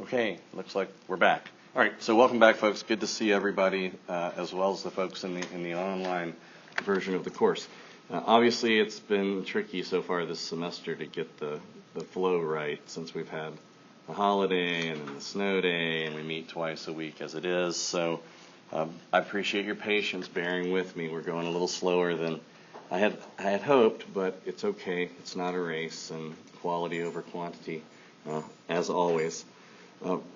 Okay, looks like we're back. All right, so welcome back, folks. Good to see everybody, as well as the folks in the online version of the course. Obviously, it's been tricky so far this semester to get the flow right, since we've had a holiday and then the snow day, and we meet twice a week as it is. So I appreciate your patience bearing with me. We're going a little slower than I had hoped, but it's okay. It's not a race, and quality over quantity, as always.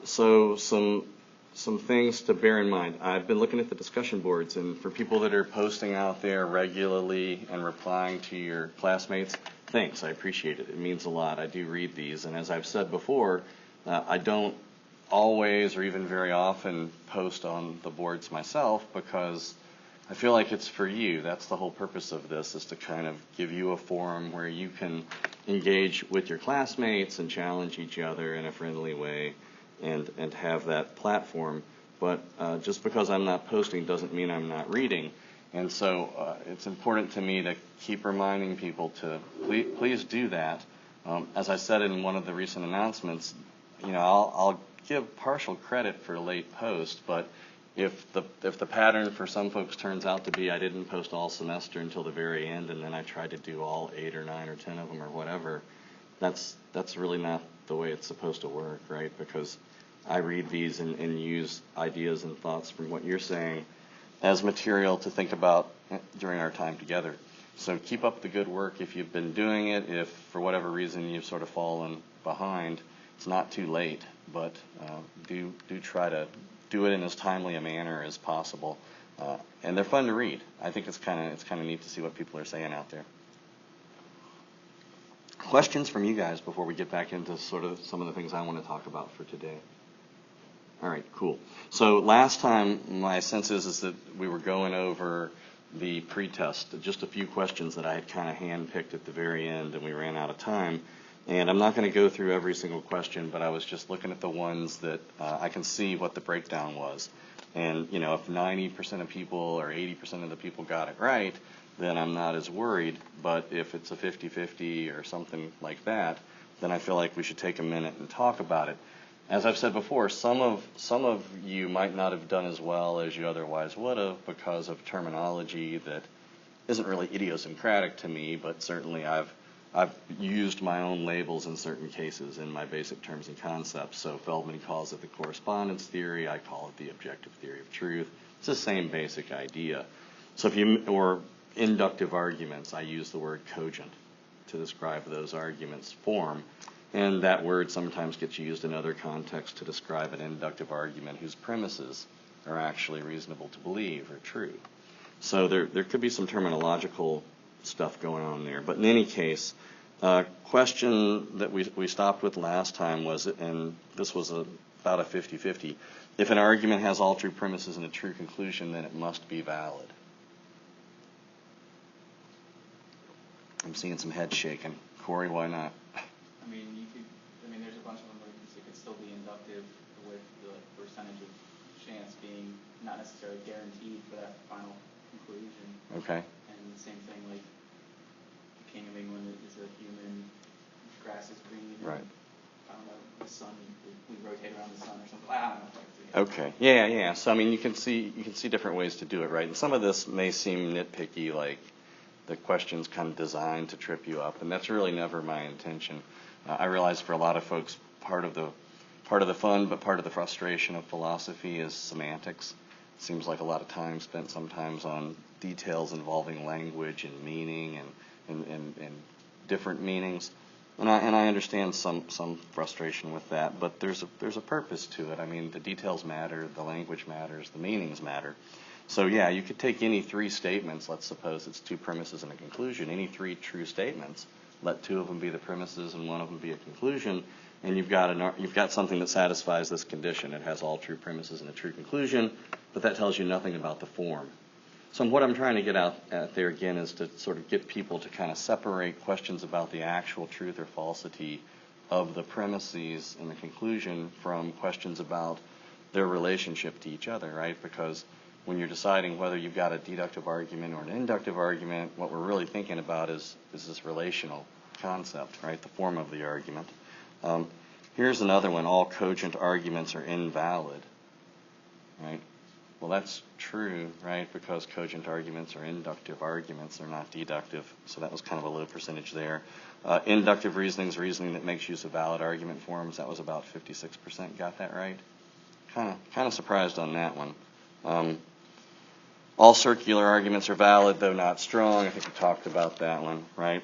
So some things to bear in mind. I've been looking at the discussion boards, and for people that are posting out there regularly and replying to your classmates, thanks. I appreciate it. It means a lot. I do read these, and as I've said before, I don't always or even very often post on the boards myself because I feel like it's for you. That's the whole purpose of this, is to kind of give you a forum where you can engage with your classmates and challenge each other in a friendly way and have that platform. But just because I'm not posting doesn't mean I'm not reading. And so it's important to me to keep reminding people to please do that. As I said in one of the recent announcements, I'll give partial credit for late post, but if the pattern for some folks turns out to be I didn't post all semester until the very end, and then I tried to do all 8 or 9 or 10 of them or whatever, that's really not the way it's supposed to work, right? Because I read these and use ideas and thoughts from what you're saying as material to think about during our time together. So keep up the good work if you've been doing it. If for whatever reason you've sort of fallen behind, it's not too late, but do try to do it in as timely a manner as possible. And they're fun to read. I think it's kind of neat to see what people are saying out there. Questions from you guys before we get back into sort of some of the things I want to talk about for today? All right, cool. So last time, my sense is that we were going over the pretest, just a few questions that I had kind of handpicked at the very end, and we ran out of time. And I'm not going to go through every single question, but I was just looking at the ones that I can see what the breakdown was. And, if 90% of people or 80% of the people got it right, then I'm not as worried. But if it's a 50-50 or something like that, then I feel like we should take a minute and talk about it. As I've said before, some of you might not have done as well as you otherwise would have because of terminology that isn't really idiosyncratic to me, but certainly I've used my own labels in certain cases in my basic terms and concepts. So Feldman calls it the correspondence theory. I call it the objective theory of truth. It's the same basic idea. So or inductive arguments, I use the word cogent to describe those arguments' form. And that word sometimes gets used in other contexts to describe an inductive argument whose premises are actually reasonable to believe or true. So there could be some terminological stuff going on there. But in any case, question that we stopped with last time was, and this was about a 50-50, if an argument has all true premises and a true conclusion, then it must be valid. I'm seeing some heads shaking. Corey, why not? There's a bunch of them where it could still be inductive with the percentage of chance being not necessarily guaranteed for that final conclusion. Okay. And the same thing, like the King of England is a human, grass is green. Right. I don't know, the sun, we rotate around the sun or something. I don't know. Okay. Yeah. So you can see different ways to do it, right? And some of this may seem nitpicky, like the question's kind of designed to trip you up, and that's really never my intention. I realize for a lot of folks, part of the fun, but part of the frustration of philosophy is semantics. It seems like a lot of time spent sometimes on details involving language and meaning and different meanings. And I understand some frustration with that, but there's a purpose to it. The details matter, the language matters, the meanings matter. So yeah, you could take any 3 statements. Let's suppose it's 2 premises and a conclusion. Any 3 true statements. Let 2 of them be the premises and 1 of them be a conclusion, and you've got something that satisfies this condition. It has all true premises and a true conclusion, but that tells you nothing about the form. So what I'm trying to get at there again is to sort of get people to kind of separate questions about the actual truth or falsity of the premises and the conclusion from questions about their relationship to each other, right? Because when you're deciding whether you've got a deductive argument or an inductive argument, what we're really thinking about is this relational concept, right? The form of the argument. Here's another one. All cogent arguments are invalid. Right? Well, that's true, right? Because cogent arguments are inductive arguments. They're not deductive. So that was kind of a low percentage there. Inductive reasoning is reasoning that makes use of valid argument forms. That was about 56%. Got that right? Kind of surprised on that one. All circular arguments are valid, though not strong. I think we talked about that one, right?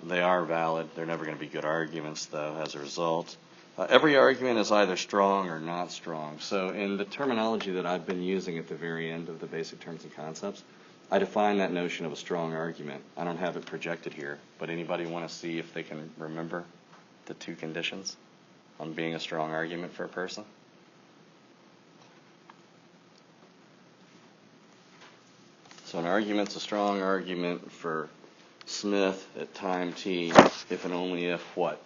They are valid. They're never going to be good arguments, though, as a result. Every argument is either strong or not strong. So in the terminology that I've been using at the very end of the basic terms and concepts, I define that notion of a strong argument. I don't have it projected here, but anybody want to see if they can remember the two conditions on being a strong argument for a person? So an argument's a strong argument for Smith at time t if and only if what?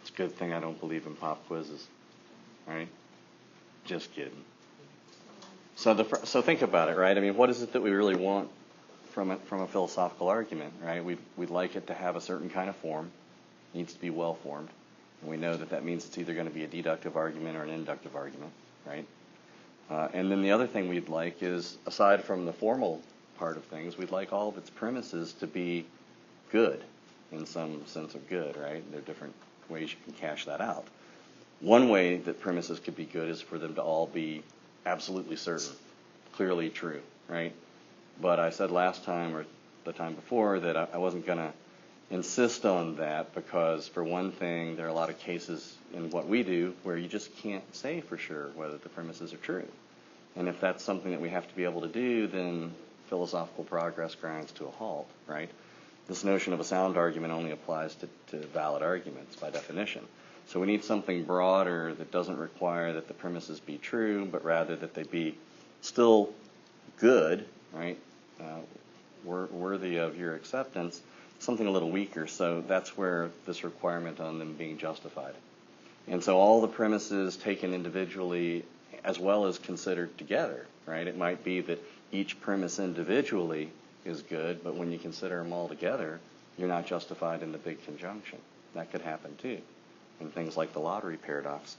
It's a good thing I don't believe in pop quizzes, right? Just kidding. So think about it, right? I mean, what is it that we really want from a philosophical argument, right? We'd like it to have a certain kind of form. It needs to be well formed. And we know that that means it's either going to be a deductive argument or an inductive argument, right? And then the other thing we'd like is, aside from the formal part of things, we'd like all of its premises to be good, in some sense of good, right? There are different ways you can cash that out. One way that premises could be good is for them to all be absolutely certain, clearly true, right? But I said last time or the time before that I wasn't going to insist on that because, for one thing, there are a lot of cases in what we do where you just can't say for sure whether the premises are true. And if that's something that we have to be able to do, then philosophical progress grinds to a halt, right? This notion of a sound argument only applies to valid arguments by definition. So we need something broader that doesn't require that the premises be true, but rather that they be still good, right? Worthy of your acceptance. Something a little weaker, so that's where this requirement on them being justified. And so all the premises taken individually as well as considered together, right? It might be that each premise individually is good, but when you consider them all together, you're not justified in the big conjunction. That could happen too, in things like the lottery paradox.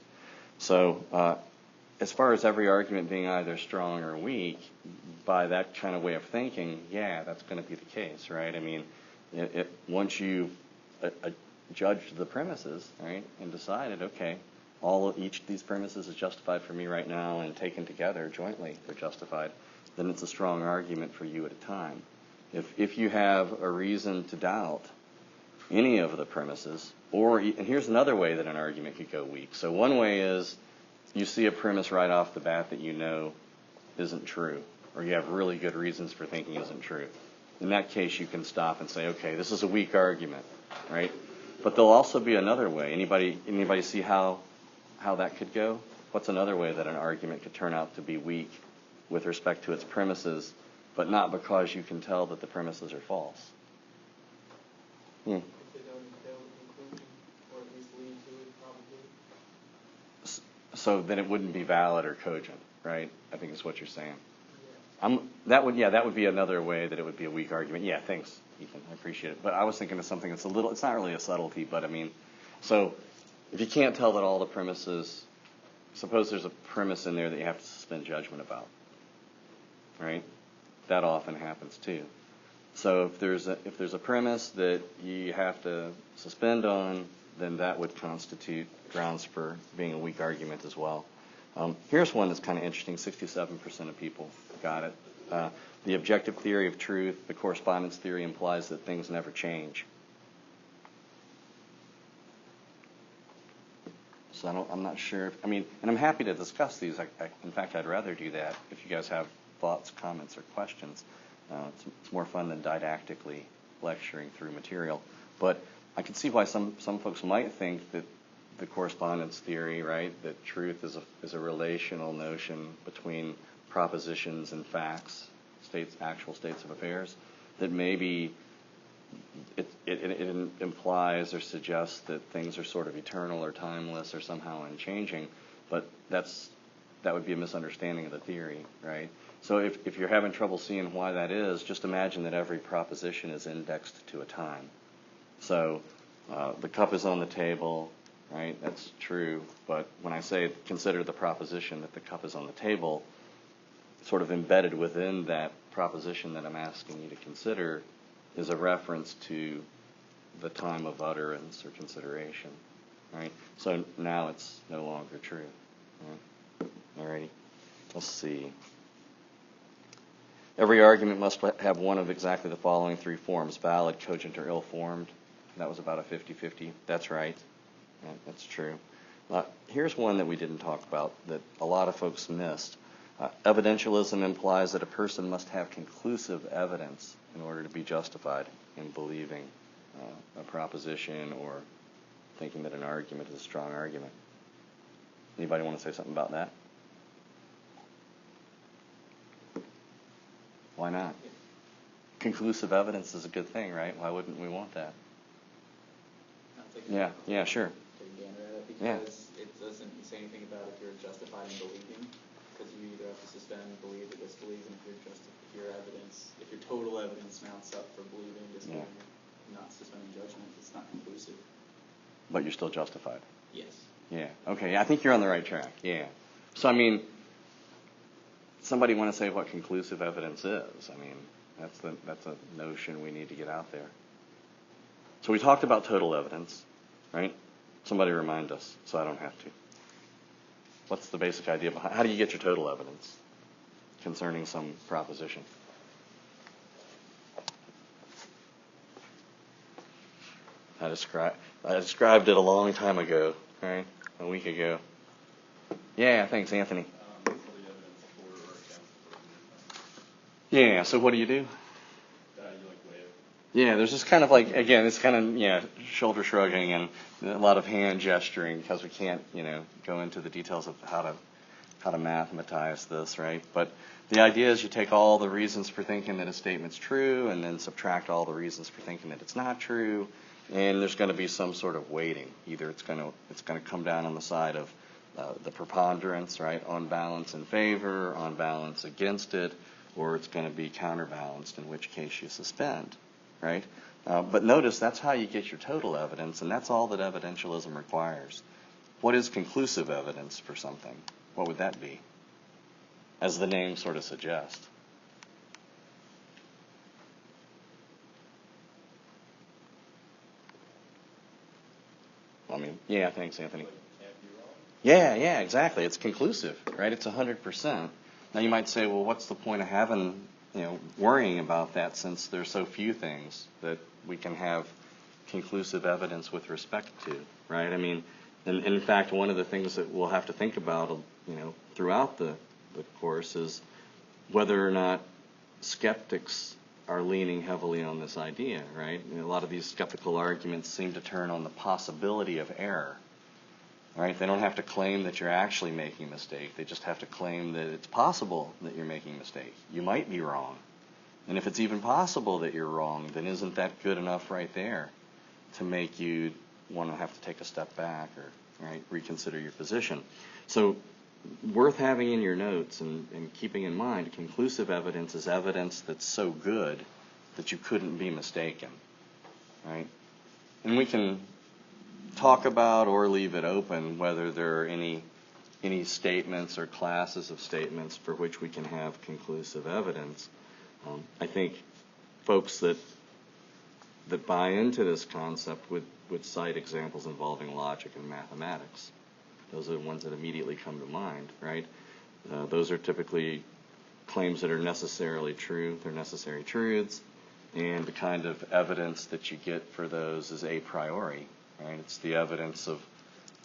So as far as every argument being either strong or weak, by that kind of way of thinking, yeah, that's going to be the case, right? I mean, once you've judged the premises, right, and decided, okay, each of these premises is justified for me right now, and taken together jointly, they're justified, then it's a strong argument for you at a time. If you have a reason to doubt any of the premises, and here's another way that an argument could go weak. So one way is you see a premise right off the bat that you know isn't true, or you have really good reasons for thinking isn't true. In that case, you can stop and say, okay, this is a weak argument, right? But there'll also be another way. Anybody see how that could go? What's another way that an argument could turn out to be weak with respect to its premises, but not because you can tell that the premises are false? If they don't entail a conclusion, or at least lead to it, probably. So then it wouldn't be valid or cogent, right? I think is what you're saying. Yeah. That would be another way that it would be a weak argument. Yeah, thanks, Ethan. I appreciate it. But I was thinking of something that's it's not really a subtlety, but I mean, so if you can't tell that all the premises, suppose there's a premise in there that you have to suspend judgment about, right? That often happens too. So if there's a premise that you have to suspend on, then that would constitute grounds for being a weak argument as well. Here's one that's kind of interesting. 67% of people got it. The objective theory of truth, the correspondence theory, implies that things never change. So I'm not sure. And I'm happy to discuss these. In fact, I'd rather do that if you guys have thoughts, comments, or questions. It's more fun than didactically lecturing through material. But I can see why some folks might think that the correspondence theory, right, that truth is a relational notion between propositions and facts, actual states of affairs, that maybe it implies or suggests that things are sort of eternal or timeless or somehow unchanging, but that would be a misunderstanding of the theory, right? So if you're having trouble seeing why that is, just imagine that every proposition is indexed to a time. So the cup is on the table, right? That's true. But when I say consider the proposition that the cup is on the table, sort of embedded within that proposition that I'm asking you to consider is a reference to the time of utterance or consideration, right? So now it's no longer true. Right? Alrighty. Let's see. Every argument must have one of exactly the following three forms: valid, cogent, or ill-formed. That was about a 50-50. That's right. That's true. Here's one that we didn't talk about that a lot of folks missed. Evidentialism implies that a person must have conclusive evidence in order to be justified in believing a proposition or thinking that an argument is a strong argument. Anybody want to say something about that? Why not? Conclusive evidence is a good thing, right? Why wouldn't we want that? Yeah, sure. Because it doesn't say anything about if you're justified in believing, because you either have to suspend belief or disbelieve, and if your total evidence mounts up for believing, disbelieving, not suspending judgment, it's not conclusive. But you're still justified. Yes. Yeah. Okay. I think you're on the right track. Yeah. So I mean, somebody want to say what conclusive evidence is? I mean, that's a notion we need to get out there. So we talked about total evidence, right? Somebody remind us, so I don't have to. What's the basic idea behind? How do you get your total evidence concerning some proposition? I described it a long time ago, right? A week ago. Yeah, thanks, Anthony. Yeah, so what do? Yeah, there's just kind of like, again, it's kind of, shoulder shrugging and a lot of hand gesturing because we can't, go into the details of how to mathematize this, right? But the idea is you take all the reasons for thinking that a statement's true and then subtract all the reasons for thinking that it's not true, and there's going to be some sort of weighting. Either it's going to come down on the side of the preponderance, right, on balance in favor, on balance against it, or it's going to be counterbalanced, in which case you suspend, right? But notice that's how you get your total evidence, and that's all that evidentialism requires. What is conclusive evidence for something? What would that be? As the name sort of suggests. Yeah, thanks, Anthony. Yeah, exactly. It's conclusive, right? It's 100%. Now you might say, well, what's the point of having, worrying about that since there's so few things that we can have conclusive evidence with respect to, right? I mean, and in fact, one of the things that we'll have to think about, throughout the course is whether or not skeptics are leaning heavily on this idea, right? A lot of these skeptical arguments seem to turn on the possibility of error, right? They don't have to claim that you're actually making a mistake. They just have to claim that it's possible that you're making a mistake. You might be wrong. And if it's even possible that you're wrong, then isn't that good enough right there to make you want to have to take a step back or, right, reconsider your position? So worth having in your notes and keeping in mind, conclusive evidence is evidence that's so good that you couldn't be mistaken, right? And we can talk about or leave it open whether there are any statements or classes of statements for which we can have conclusive evidence. I think folks that buy into this concept would cite examples involving logic and mathematics. Those are the ones that immediately come to mind, right? Those are typically claims that are necessarily true. They're necessary truths, and the kind of evidence that you get for those is a priori, right? It's the evidence of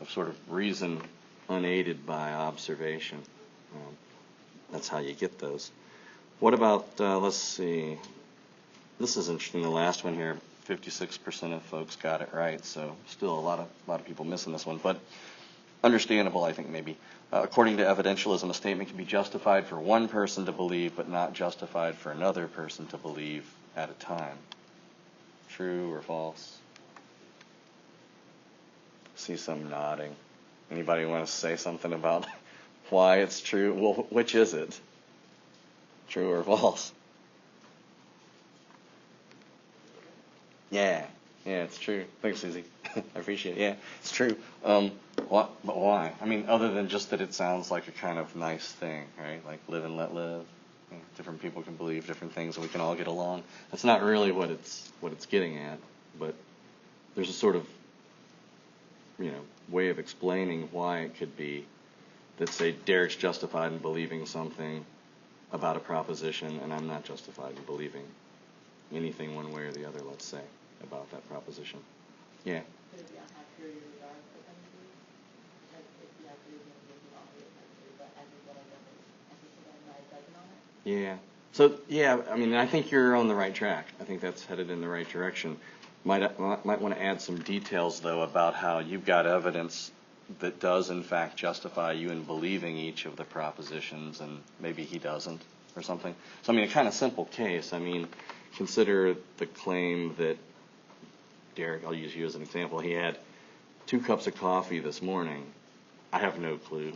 sort of reason unaided by observation. That's how you get those. What about, let's see, this is interesting, the last one here, 56% of folks got it right, so still a lot of people missing this one, but understandable, I think, maybe. According to evidentialism, a statement can be justified for one person to believe, but not justified for another person to believe at a time. True or false? See some nodding. Anybody want to say something about why it's true? Well, which is it? True or false? Yeah, it's true. Thanks, Susie. I appreciate it. Yeah, it's true. But why? I mean, other than just that it sounds like a kind of nice thing, right? Like live and let live. Different people can believe different things, and we can all get along. That's not really what it's getting at, but there's a sort of way of explaining why it could be that, say, Derek's justified in believing something about a proposition, and I'm not justified in believing anything one way or the other, let's say, about that proposition. Yeah. Could it be on how pure your regard for something? Like if you have reason to believe on it, but everybody doesn't necessarily judgment on it? Yeah. So, I mean, I think you're on the right track. I think that's headed in the right direction. Might want to add some details, though, about how you've got evidence that does, in fact, justify you in believing each of the propositions, and maybe he doesn't, or something. So, I mean, a kind of simple case. I mean, consider the claim that Derek, I'll use you as an example, he had 2 cups of coffee this morning. I have no clue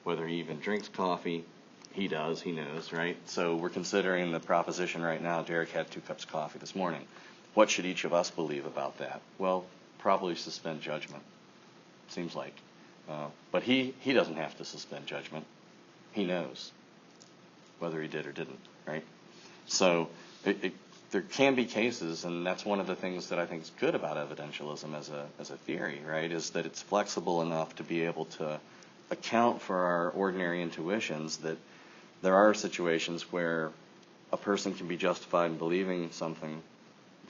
whether he even drinks coffee. He does, he knows, right? So we're considering the proposition right now, Derek had 2 cups of coffee this morning. What should each of us believe about that? Well, probably suspend judgment, seems like. But he doesn't have to suspend judgment. He knows whether he did or didn't, right? So there can be cases, and that's one of the things that I think is good about evidentialism as a theory, right, is that it's flexible enough to be able to account for our ordinary intuitions, that there are situations where a person can be justified in believing something,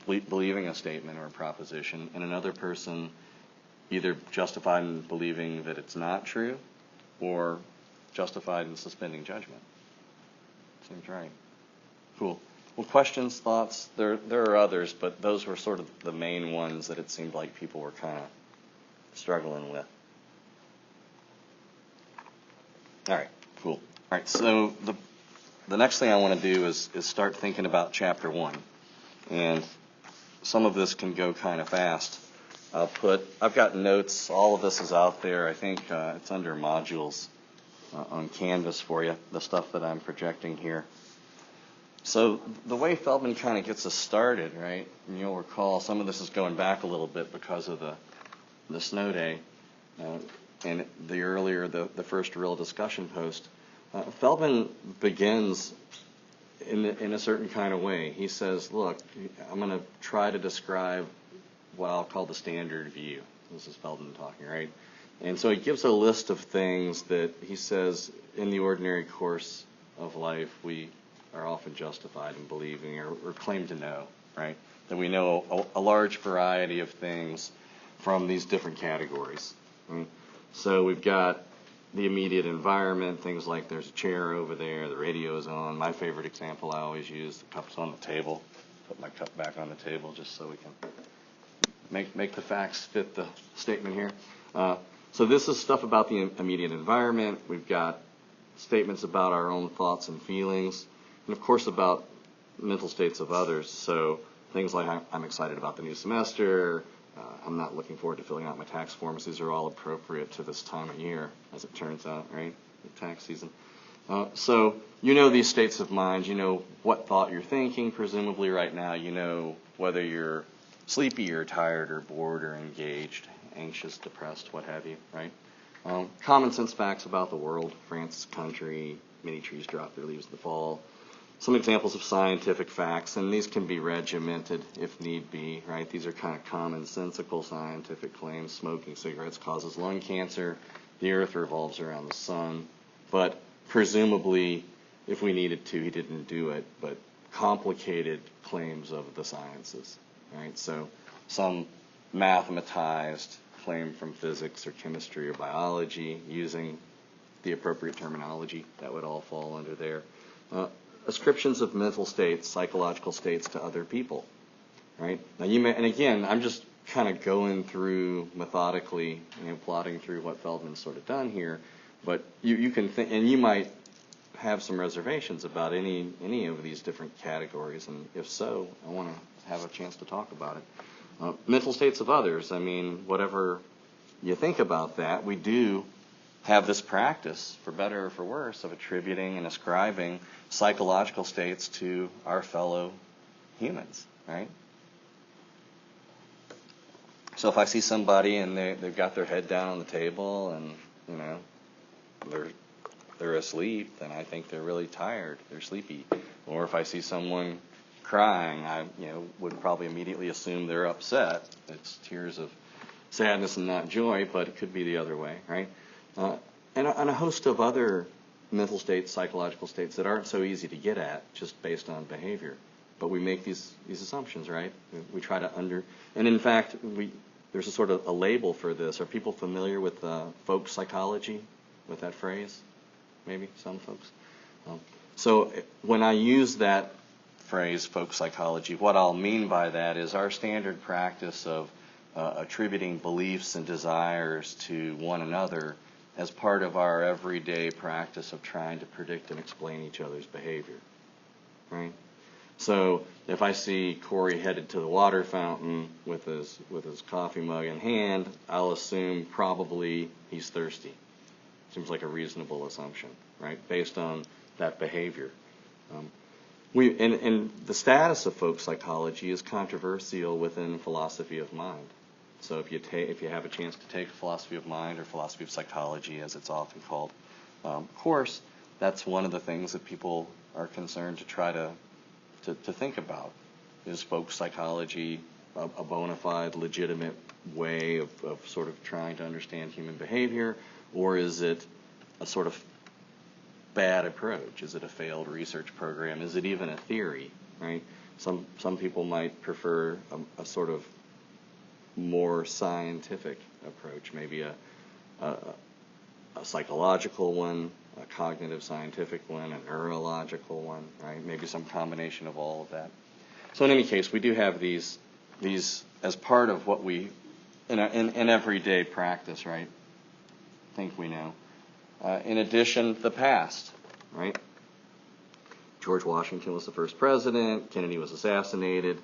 believing a statement or a proposition, and another person either justified in believing that it's not true or justified in suspending judgment. Seems right. Cool. Well, questions, thoughts? There are others, but those were sort of the main ones that it seemed like people were kind of struggling with. All right, cool. All right, so the next thing I want to do is start thinking about Chapter 1. And some of this can go kind of fast. I've got notes. All of this is out there. I think it's under modules on Canvas for you, the stuff that I'm projecting here. So the way Feldman kind of gets us started, right, and you'll recall some of this is going back a little bit because of the snow day and the first real discussion post. Feldman begins in a certain kind of way. He says, look, I'm going to try to describe what I'll call the standard view. This is Feldman talking, right? And so he gives a list of things that he says in the ordinary course of life we are often justified in believing or claim to know, right? That we know a large variety of things from these different categories. Right? So we've got the immediate environment, things like there's a chair over there, the radio is on. My favorite example I always use, the cup's on the table. Put my cup back on the table just so we can make the facts fit the statement here. So this is stuff about the immediate environment. We've got statements about our own thoughts and feelings, and of course about mental states of others. So things like I'm excited about the new semester, I'm not looking forward to filling out my tax forms. These are all appropriate to this time of year, as it turns out, right? The tax season. So you know these states of mind. You know what thought you're thinking, presumably right now. You know whether you're sleepy or tired or bored or engaged, anxious, depressed, what have you, right? Common sense facts about the world, France, country, many trees drop their leaves in the fall. Some examples of scientific facts, and these can be regimented if need be, right? These are kind of commonsensical scientific claims. Smoking cigarettes causes lung cancer. The earth revolves around the sun. But presumably, if we needed to, he didn't do it, but complicated claims of the sciences, right? So some mathematized claim from physics or chemistry or biology using the appropriate terminology, that would all fall under there. Ascriptions of mental states, psychological states to other people, right? Now you may, and again, I'm just kind of going through methodically, plotting through what Feldman's sort of done here, but you can think, and you might have some reservations about any of these different categories, and if so, I want to have a chance to talk about it. Mental states of others, I mean, whatever you think about that, we do have this practice, for better or for worse, of attributing and ascribing psychological states to our fellow humans, right? So if I see somebody and they've got their head down on the table and, you know, they're asleep, then I think they're really tired, they're sleepy. Or if I see someone crying, I would probably immediately assume they're upset. It's tears of sadness and not joy, but it could be the other way, right? And a host of other mental states, psychological states that aren't so easy to get at just based on behavior. But we make these assumptions, right? We try to and in fact, there's a sort of a label for this. Are people familiar with folk psychology, with that phrase? Maybe some folks. So when I use that phrase, folk psychology, what I'll mean by that is our standard practice of attributing beliefs and desires to one another as part of our everyday practice of trying to predict and explain each other's behavior, right? So if I see Corey headed to the water fountain with his coffee mug in hand, I'll assume probably he's thirsty. Seems like a reasonable assumption, right, based on that behavior. And the status of folk psychology is controversial within philosophy of mind. So if you have a chance to take a philosophy of mind or philosophy of psychology, as it's often called, course, that's one of the things that people are concerned to try to think about. Is folk psychology a bona fide, legitimate way of sort of trying to understand human behavior, or is it a sort of bad approach? Is it a failed research program? Is it even a theory, right? Some people might prefer a sort of more scientific approach, maybe a psychological one, a cognitive scientific one, a neurological one, right? Maybe some combination of all of that. So in any case, we do have these as part of what we, in everyday practice, right, think we know. In addition, the past, right? George Washington was the first president. Kennedy was assassinated.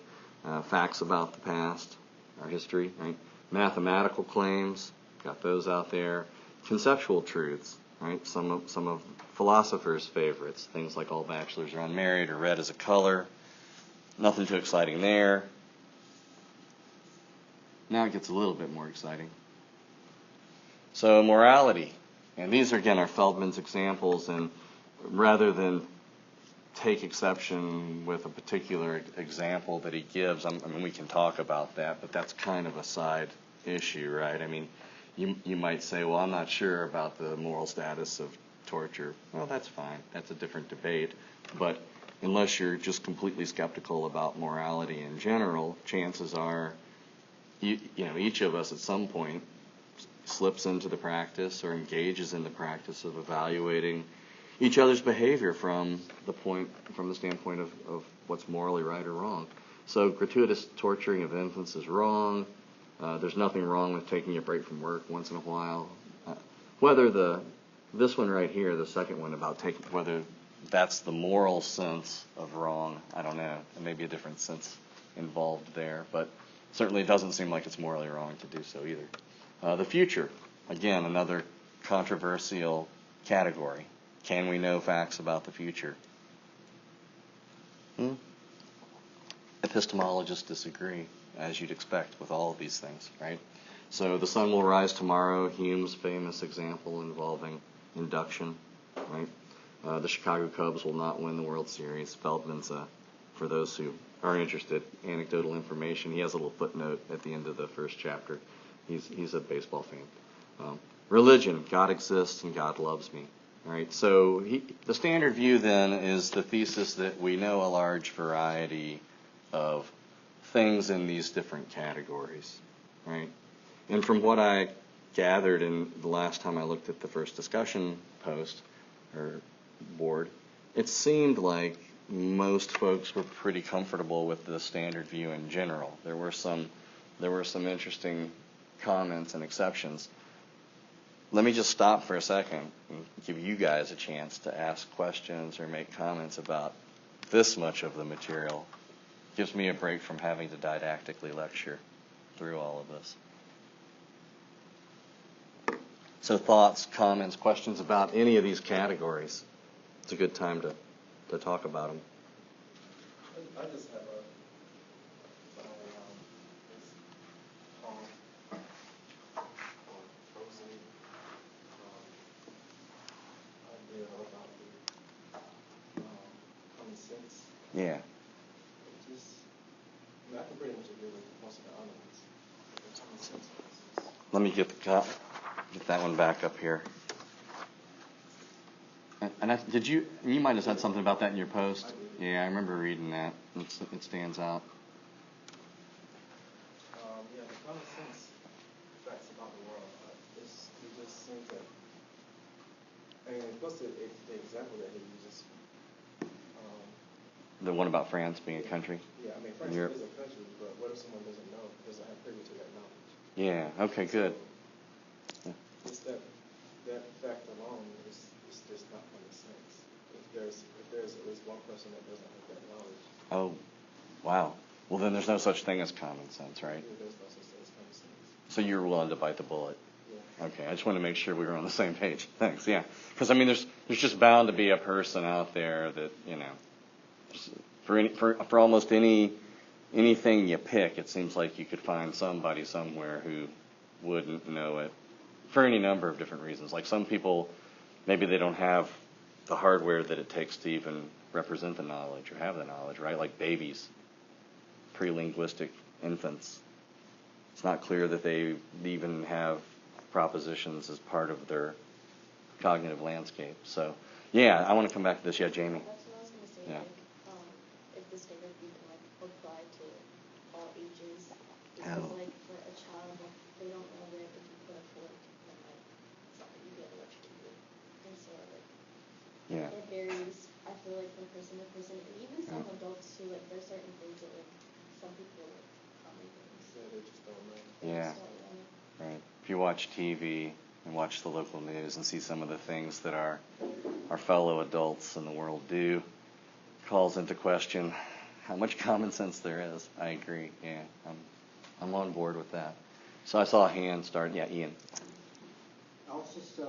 Facts about the past, our history, right? Mathematical claims, got those out there. Conceptual truths, right? Some of philosophers' favorites, things like all bachelors are unmarried or red is a color. Nothing too exciting there. Now it gets a little bit more exciting. So morality. And these, again, are Feldman's examples, and rather than take exception with a particular example that he gives, I mean, we can talk about that, but that's kind of a side issue, right? I mean, you might say, well, I'm not sure about the moral status of torture. Well, that's fine. That's a different debate. But unless you're just completely skeptical about morality in general, chances are, each of us at some point slips into the practice or engages in the practice of evaluating each other's behavior from the standpoint of what's morally right or wrong. So gratuitous torturing of infants is wrong. There's nothing wrong with taking a break from work once in a while. Whether this one right here, the second one about whether that's the moral sense of wrong, I don't know. There may be a different sense involved there, but certainly it doesn't seem like it's morally wrong to do so either. The future, again, another controversial category. Can we know facts about the future? Epistemologists disagree, as you'd expect with all of these things, right? So the sun will rise tomorrow, Hume's famous example involving induction, right? The Chicago Cubs will not win the World Series. Feldman's, for those who are interested, anecdotal information. He has a little footnote at the end of the first chapter. He's a baseball fan. Religion, God exists and God loves me. All right, so the standard view then is the thesis that we know a large variety of things in these different categories, right? And from what I gathered in the last time I looked at the first discussion post or board, it seemed like most folks were pretty comfortable with the standard view in general. There were some interesting comments and exceptions. Let me just stop for a second and give you guys a chance to ask questions or make comments about this much of the material. Gives me a break from having to didactically lecture through all of this. So thoughts, comments, questions about any of these categories? It's a good time to talk about them. I just have a this frozen idea about the common sense. Yeah. It just, I mean, I can pretty much agree with most of the other ones. The common sense ones. Let me get that one back up here. And did you might have said something about that in your post? Yeah, I remember reading that. It stands out. Yeah, the common sense facts about the world. It just seems that, I mean, plus the example that he uses. The one about France being a country? Yeah, I mean, France is a country, but what if someone doesn't know, doesn't have privy to that knowledge? Yeah, okay, good. So, just that fact alone is just not common sense. If there's at least one person that doesn't have that knowledge. Oh, wow. Well, then there's no such thing as common sense, right? There's no such thing as common sense. So you're willing to bite the bullet? Yeah. Okay, I just want to make sure we were on the same page. Thanks, yeah. Because, I mean, there's just bound to be a person out there that, you know, for almost anything you pick, it seems like you could find somebody somewhere who wouldn't know it for any number of different reasons. Like some people, maybe they don't have the hardware that it takes to even represent the knowledge or have the knowledge, right? Like babies, pre-linguistic infants. It's not clear that they even have propositions as part of their cognitive landscape. So, yeah, I want to come back to this. Yeah, Jamie. That's what I was going to say. Yeah. Like, if the standard view can like apply to all ages, because Oh. like for a child, like they don't know that if you put a fork and like something, you get electrocuted, and so like Yeah. it varies. I feel like from person to person, and even some Yeah. adults too. Like there's certain things that like some people like common things. So they just don't know. They Yeah. just don't know. Right. If you watch TV and watch the local news and see some of the things that our fellow adults in the world do, calls into question how much common sense there is. I agree. Yeah, I'm on board with that. So I saw a hand start. Yeah, Ian. I was just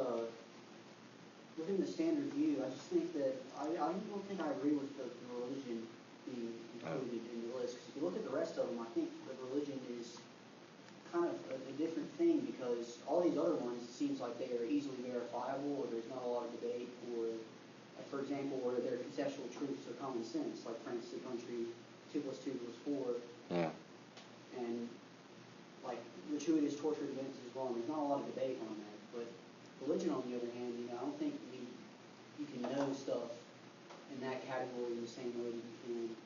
looking at the standard view. I just think that I don't think I agree with the religion being included in the list. Because if you look at the rest of them, I think the religion is kind of a different thing, because all these other ones, it seems like they are easily verifiable, or there's not a lot of debate, or, like, for example, where they're conceptual truths or common sense, like France is a country, 2 + 2 = 4. Yeah. And like gratuitous torture against is wrong. There's not a lot of debate on that. But religion, on the other hand, I don't think you can know stuff in that category in the same way that you can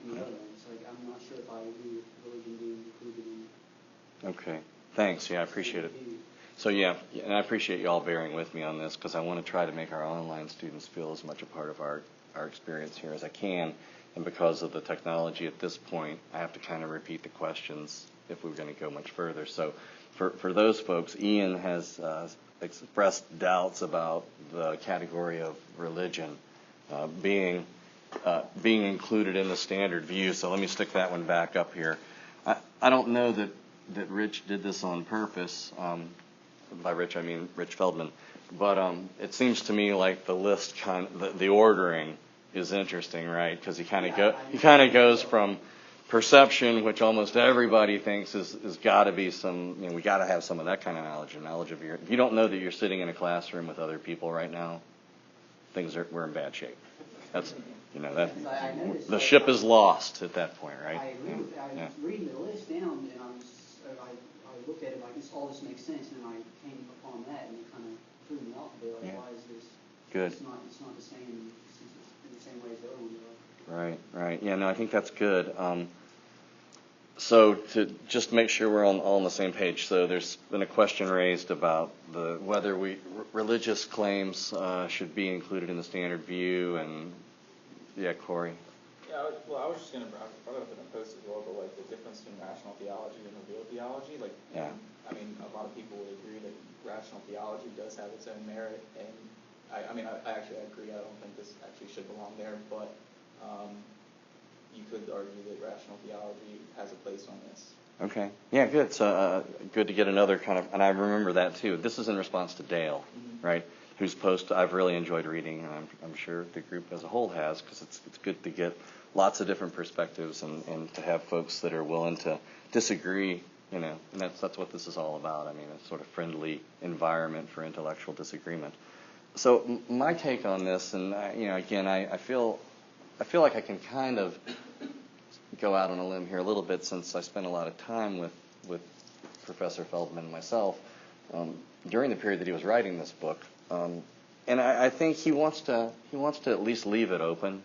in the other ones. Like, I'm not sure if I agree with religion being included in. Okay. Thanks. Yeah, I appreciate it. view. So yeah, and I appreciate you all bearing with me on this, because I want to try to make our online students feel as much a part of our experience here as I can. And because of the technology at this point, I have to kind of repeat the questions if we're going to go much further. So for those folks, Ian has expressed doubts about the category of religion being included in the standard view. So let me stick that one back up here. I don't know that Rich did this on purpose. By Rich, I mean Rich Feldman. But it seems to me like the list, the ordering is interesting, right? Because he kind of goes from perception, which almost everybody thinks is got to be some. We got to have some of that kind of knowledge of your. If you don't know that you're sitting in a classroom with other people right now, we're in bad shape. That's the ship is lost at that point, right? I agree with that. I was reading the list down, and I looked at it like all this makes sense, and I came upon that, and it kind of threw me off a bit. Like, why is this? Good. It's not the same in the same way as the other ones are. Right. Yeah, no, I think that's good. So to just make sure we're all on the same page, so there's been a question raised about whether religious claims should be included in the standard view, and yeah, Corey. Yeah, I was just going to bring up in a post as well, but like the difference between rational theology and revealed theology. Like, Yeah. I mean, a lot of people would agree that rational theology does have its own merit, and I actually agree. I don't think this actually should belong there, but you could argue that rational theology has a place on this. Okay. Yeah, good. So good to get another kind of, and I remember that too. This is in response to Dale, right? Whose post I've really enjoyed reading, and I'm sure the group as a whole has, because it's good to get lots of different perspectives and to have folks that are willing to disagree, and that's what this is all about. I mean, a sort of friendly environment for intellectual disagreement. So my take on this, and again, I feel like I can kind of go out on a limb here a little bit, since I spent a lot of time with Professor Feldman and myself during the period that he was writing this book, and I think he wants to at least leave it open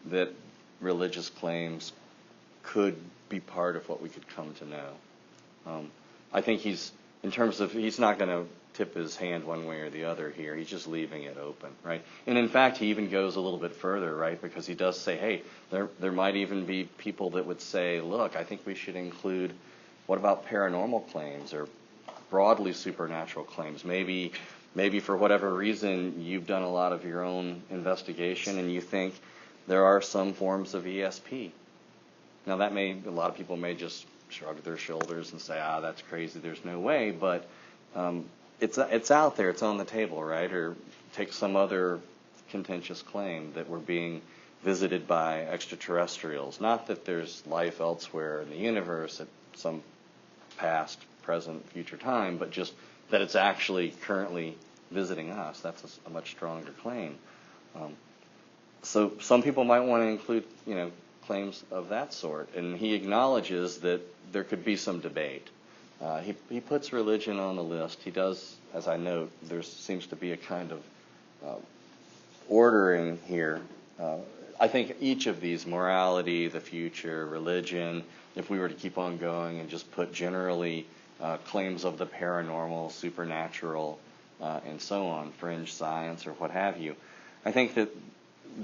that religious claims could be part of what we could come to know. I think he's not going to tip his hand one way or the other here. He's just leaving it open, right? And in fact, he even goes a little bit further, right? Because he does say, hey, there might even be people that would say, look, I think we should include, what about paranormal claims or broadly supernatural claims? Maybe for whatever reason you've done a lot of your own investigation and you think there are some forms of ESP. Now a lot of people may just shrug their shoulders and say, that's crazy, there's no way, but it's out there, it's on the table, right? Or take some other contentious claim that we're being visited by extraterrestrials. Not that there's life elsewhere in the universe at some past, present, future time, but just that it's actually currently visiting us. That's a much stronger claim. So some people might want to include, claims of that sort, and he acknowledges that there could be some debate. He puts religion on the list. He does, as I note, there seems to be a kind of ordering here. I think each of these, morality, the future, religion, if we were to keep on going and just put generally claims of the paranormal, supernatural, and so on, fringe science or what have you, I think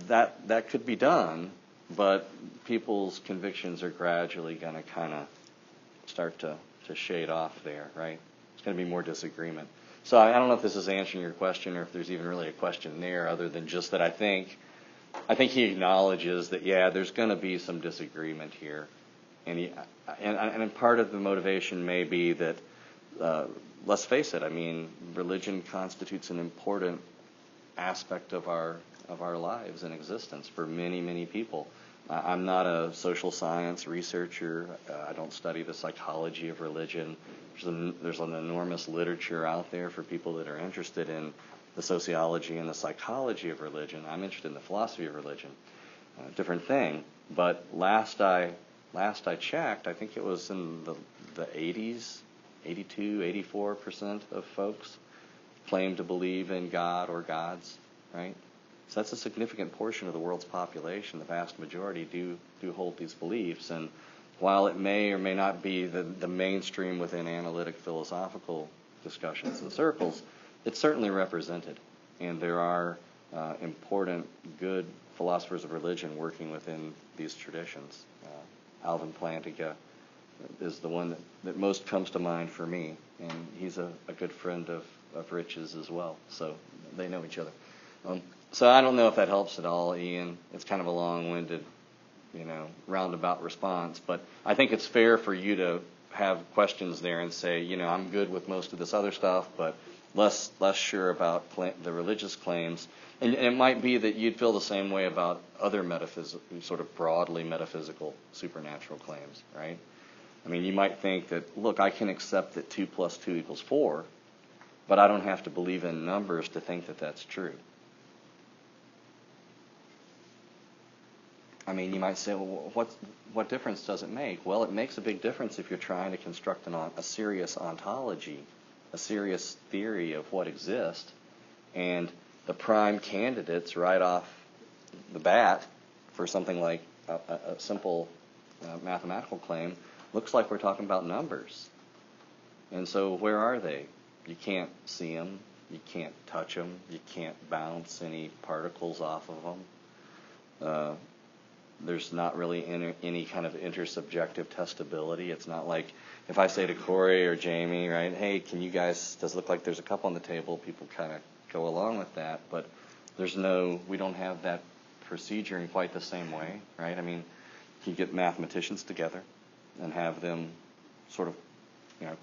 that could be done, but people's convictions are gradually going to kind of start to shade off there, right? It's going to be more disagreement. So I don't know if this is answering your question or if there's even really a question there, other than just that I think he acknowledges that, there's going to be some disagreement here. And part of the motivation may be that, let's face it, I mean, religion constitutes an important aspect of our lives and existence for many, many people. I'm not a social science researcher. I don't study the psychology of religion. There's an enormous literature out there for people that are interested in the sociology and the psychology of religion. I'm interested in the philosophy of religion. Different thing. But last I checked, I think it was in the 80s, 82, 84% of folks claim to believe in God or gods, right? So that's a significant portion of the world's population. The vast majority do hold these beliefs. And while it may or may not be the mainstream within analytic philosophical discussions and circles, it's certainly represented. And there are important, good philosophers of religion working within these traditions. Alvin Plantinga is the one that most comes to mind for me. And he's a good friend of Rich's as well. So they know each other. So I don't know if that helps at all, Ian. It's kind of a long-winded, roundabout response. But I think it's fair for you to have questions there and say, I'm good with most of this other stuff, but less sure about the religious claims. And it might be that you'd feel the same way about other sort of broadly metaphysical supernatural claims, right? I mean, you might think that, look, I can accept that 2 + 2 = 4, but I don't have to believe in numbers to think that that's true. I mean, you might say, well, what difference does it make? Well, it makes a big difference if you're trying to construct a serious ontology, a serious theory of what exists, and the prime candidates right off the bat for something like a simple mathematical claim looks like we're talking about numbers. And so where are they? You can't see them. You can't touch them. You can't bounce any particles off of them. There's not really any kind of intersubjective testability. It's not like if I say to Corey or Jamie, right, hey, does it look like there's a cup on the table? People kind of go along with that, but we don't have that procedure in quite the same way, right? I mean, you get mathematicians together and have them sort of,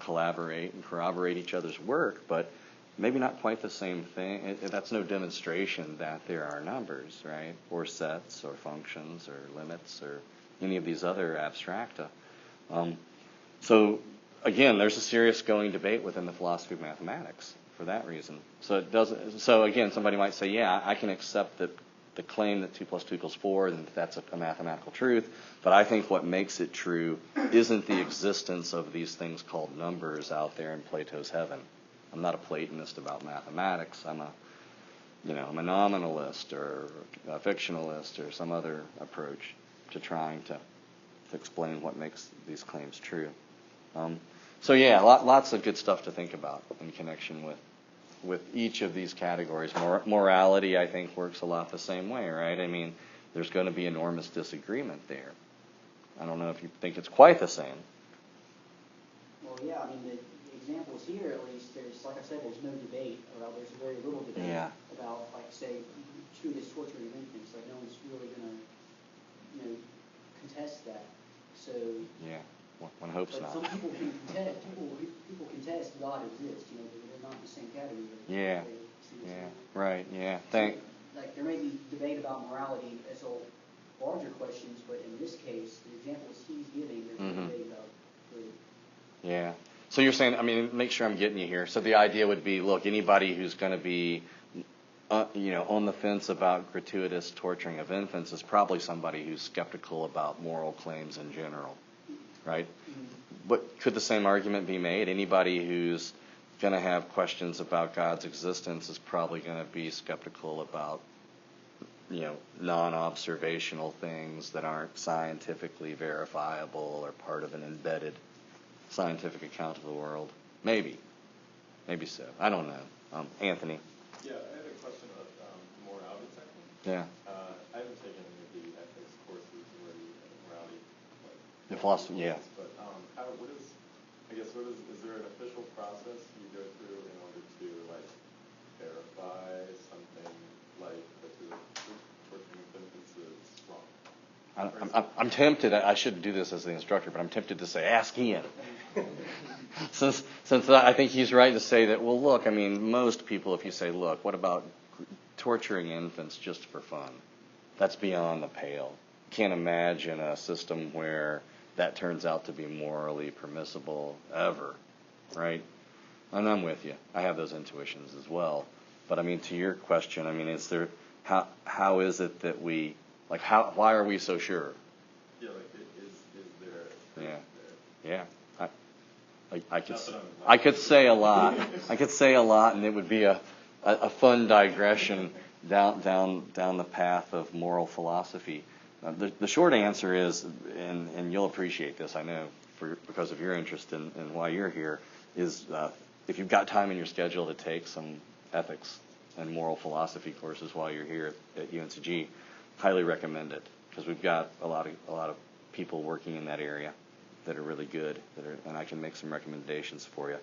collaborate and corroborate each other's work, but maybe not quite the same thing. That's no demonstration that there are numbers, right? Or sets or functions or limits or any of these other abstracta. So again, there's a serious going debate within the philosophy of mathematics for that reason. So again, somebody might say, yeah, I can accept that the claim that 2 + 2 = 4, and that's a mathematical truth, but I think what makes it true isn't the existence of these things called numbers out there in Plato's heaven. I'm not a Platonist about mathematics. I'm a nominalist or a fictionalist or some other approach to trying to explain what makes these claims true. So yeah, lots of good stuff to think about in connection with each of these categories. Morality, I think, works a lot the same way, right? I mean, there's going to be enormous disagreement there. I don't know if you think it's quite the same. Well, yeah, I mean, the examples here, at least, like I said, there's no debate, or there's very little debate about, like, say, true this torturing of infants. Like, no one's really going to, contest that. So yeah, one hopes not. Some people can contest. People contest God exists. But they're not in the same category. Yeah. Right. Yeah. Like there may be debate about morality as a larger questions, but in this case, the examples he's giving, there's no debate about. Yeah. So you're saying, I mean, make sure I'm getting you here. So the idea would be, look, anybody who's going to be, on the fence about gratuitous torturing of infants is probably somebody who's skeptical about moral claims in general, right? Mm-hmm. But could the same argument be made? Anybody who's going to have questions about God's existence is probably going to be skeptical about, non-observational things that aren't scientifically verifiable or part of an embedded scientific account of the world. Maybe so. I don't know. Anthony. Yeah, I had a question about morality technique. Yeah. I haven't taken any of the ethics courses where you morality. The philosophy. Yeah. But is there an official process you go through in order to verify something like that the torturing of infants is wrong? I'm tempted. I shouldn't do this as the instructor, but I'm tempted to say, ask Ian. Since I think he's right to say that, well, look, I mean, most people, if you say, look, what about torturing infants just for fun? That's beyond the pale. Can't imagine a system where that turns out to be morally permissible ever, right? And I'm with you. I have those intuitions as well. But I mean, to your question, I mean, how is it that we, why are we so sure? Yeah, is there? Yeah. I could say a lot. I could say a lot, and it would be a fun digression down the path of moral philosophy. The short answer is, and you'll appreciate this, I know, because of your interest in why you're here, is if you've got time in your schedule to take some ethics and moral philosophy courses while you're here at UNCG, highly recommend it, because we've got a lot of people working in that area that are really good, and I can make some recommendations for you.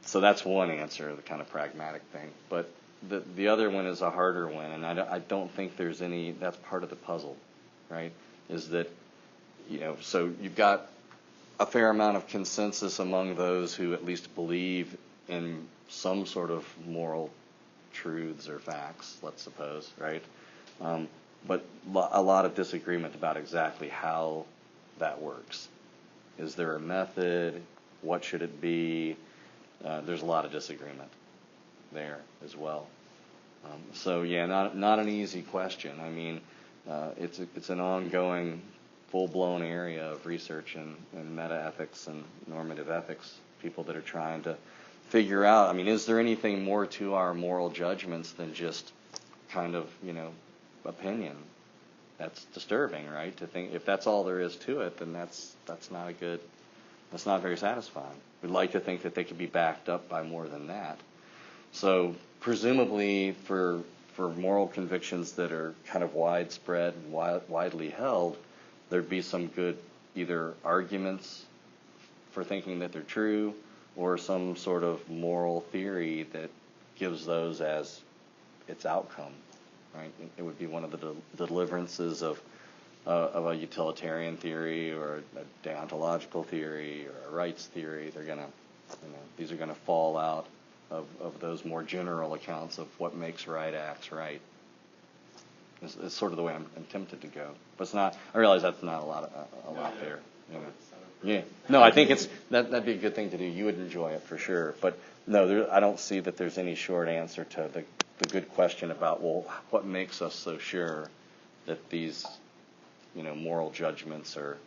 So that's one answer, the kind of pragmatic thing. But the other one is a harder one, and I don't think there's any. That's part of the puzzle, right? Is that so you've got a fair amount of consensus among those who at least believe in some sort of moral truths or facts, let's suppose, right? But a lot of disagreement about exactly how that works. Is there a method? What should it be? There's a lot of disagreement there as well. So yeah, not an easy question. I mean, it's an ongoing, full-blown area of research in meta-ethics and normative ethics. People that are trying to figure out. I mean, is there anything more to our moral judgments than just kind of opinion? That's disturbing, right? To think if that's all there is to it, then that's not that's not very satisfying. We'd like to think that they could be backed up by more than that. So presumably for moral convictions that are kind of widespread and widely held, there'd be some good either arguments for thinking that they're true or some sort of moral theory that gives those as its outcome. Right? It would be one of the deliverances of of a utilitarian theory or a deontological theory or a rights theory. They're gonna, these are gonna fall out of those more general accounts of what makes right acts right. It's sort of the way I'm tempted to go, but it's not. I realize that's not a lot there. Yeah. No, I think that'd be a good thing to do. You would enjoy it for sure, but no, I don't see that there's any short answer to the good question about, well, what makes us so sure that these, moral judgments are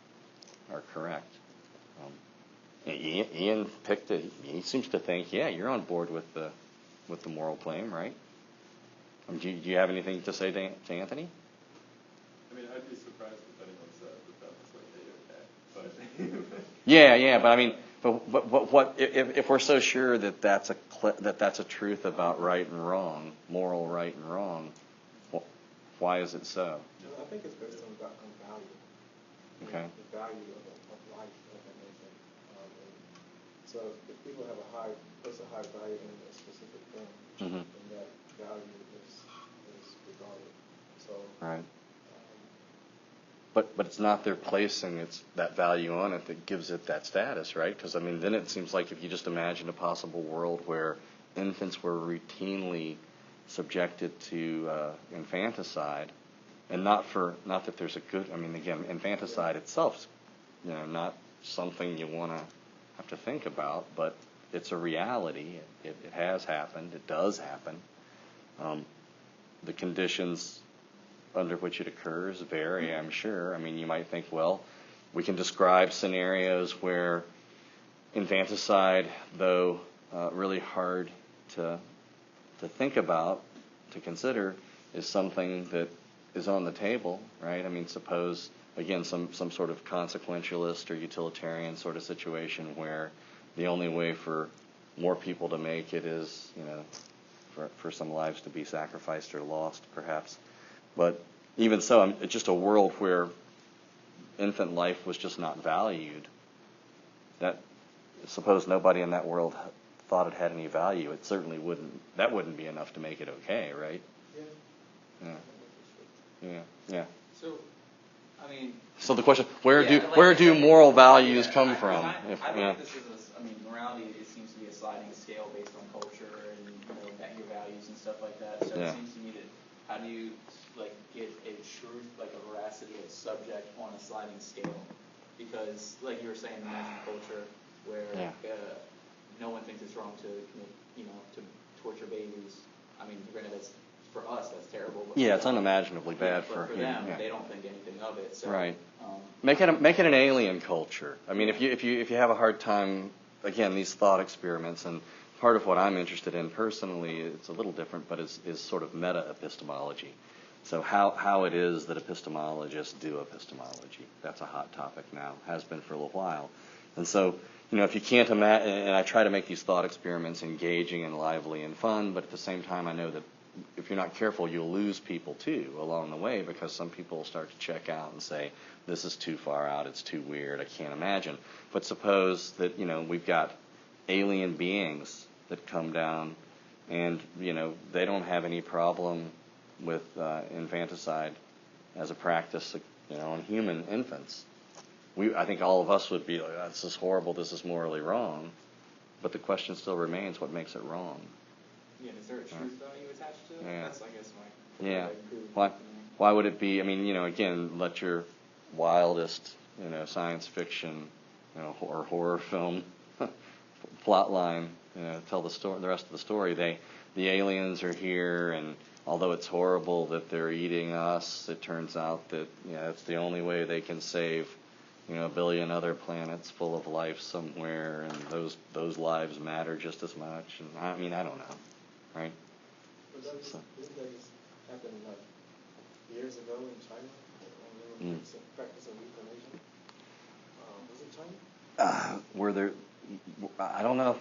correct. Ian picked it. He seems to think, yeah, you're on board with the moral claim, right? Do you have anything to say to Anthony? I mean, I'd be surprised if anyone said that was okay, but. Yeah, but I mean, but what if we're so sure that that's a truth about right and wrong, moral right and wrong? Why is it so? I think it's based on value. Okay. The value of life, if that makes sense. So if people have place a high value in a specific thing, Mm-hmm. then that value is regarded. So. Right. But it's not their placing that value on it that gives it that status, right? Because then it seems like if you just imagine a possible world where infants were routinely subjected to infanticide, and not that there's a good. Again, infanticide itself, not something you want to have to think about, but it's a reality. It has happened. It does happen. The conditions under which it occurs vary, I'm sure. You might think, well, we can describe scenarios where infanticide, though really hard to think about, to consider, is something that is on the table, right? Suppose, again, some sort of consequentialist or utilitarian sort of situation where the only way for more people to make it is, for some lives to be sacrificed or lost, perhaps. But even so, it's just a world where infant life was just not valued. That, suppose nobody in that world thought it had any value, it certainly wouldn't. That wouldn't be enough to make it okay, right? Yeah. So the question: where do moral values come from? I think this is morality. It seems to be a sliding scale based on culture and your values and stuff like that. So it seems to me that how do you get a truth, a veracity of subject on a sliding scale? Because you were saying, imagine culture where no one thinks it's wrong to to torture babies. Granted, that's for us that's terrible. But it's unimaginably bad for them. They don't think anything of it. So, right. Make it an alien culture. If you have a hard time, again, these thought experiments, and part of what I'm interested in personally, it's a little different, but is sort of meta-epistemology. So how it is that epistemologists do epistemology. That's a hot topic now, has been for a little while. And so, if you can't imagine, and I try to make these thought experiments engaging and lively and fun, but at the same time I know that if you're not careful, you'll lose people too along the way, because some people will start to check out and say, this is too far out, it's too weird, I can't imagine. But suppose that, we've got alien beings that come down and, they don't have any problem with infanticide as a practice, on human infants. I think all of us would be like, this is horrible, this is morally wrong. But the question still remains, what makes it wrong? Yeah, is there a truth value attached to it? Yeah. That's, I guess, my... Yeah. Why would it be, again, let your wildest, science fiction, or horror film plot line, tell the rest of the story. The aliens are here, and although it's horrible that they're eating us, it turns out that, it's the only way they can save, a billion other planets full of life somewhere, and those lives matter just as much. And I don't know, right? But didn't that just happen years ago in China? When they were practicing euthanasia? Was it China? Were there? I don't know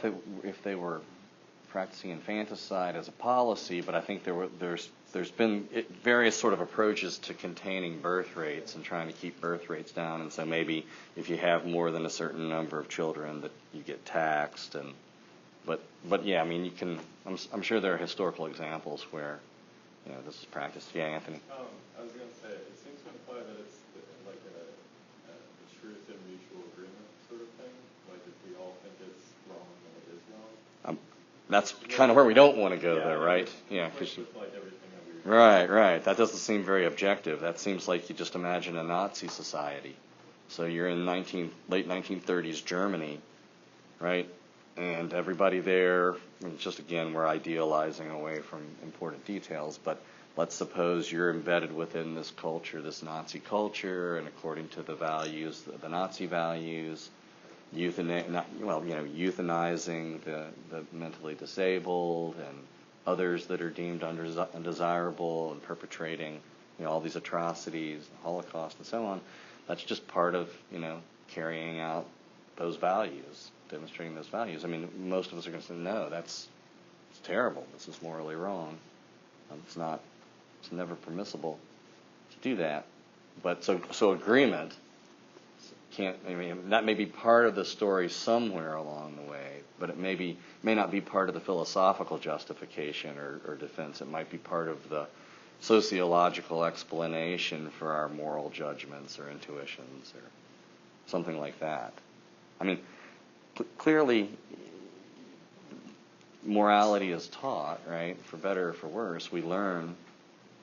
if they were practicing infanticide as a policy, but I think there's been various sort of approaches to containing birth rates and trying to keep birth rates down. And so maybe if you have more than a certain number of children, that you get taxed. But yeah, you can. I'm sure there are historical examples where this is practiced. Yeah, Anthony. I was going to say, it seems to imply that it's the that's kind of where we don't want to go, though, right? Yeah, Like because with, like, everything that we right. That doesn't seem very objective. That seems like you just imagine a Nazi society. So you're in late 1930s Germany, right? And everybody there, and just again, we're idealizing away from important details, but let's suppose you're embedded within this culture, this Nazi culture, and according to the values, the Nazi values, euthanizing the mentally disabled and others that are deemed undesirable and perpetrating, all these atrocities, the Holocaust and so on. That's just part of, carrying out those values, demonstrating those values. I mean, most of us are going to say, no, it's terrible. This is morally wrong. It's never permissible to do that. But so agreement that may be part of the story somewhere along the way, but it may not be part of the philosophical justification or defense. It might be part of the sociological explanation for our moral judgments or intuitions or something like that. I mean, clearly, morality is taught, right? For better or for worse, we learn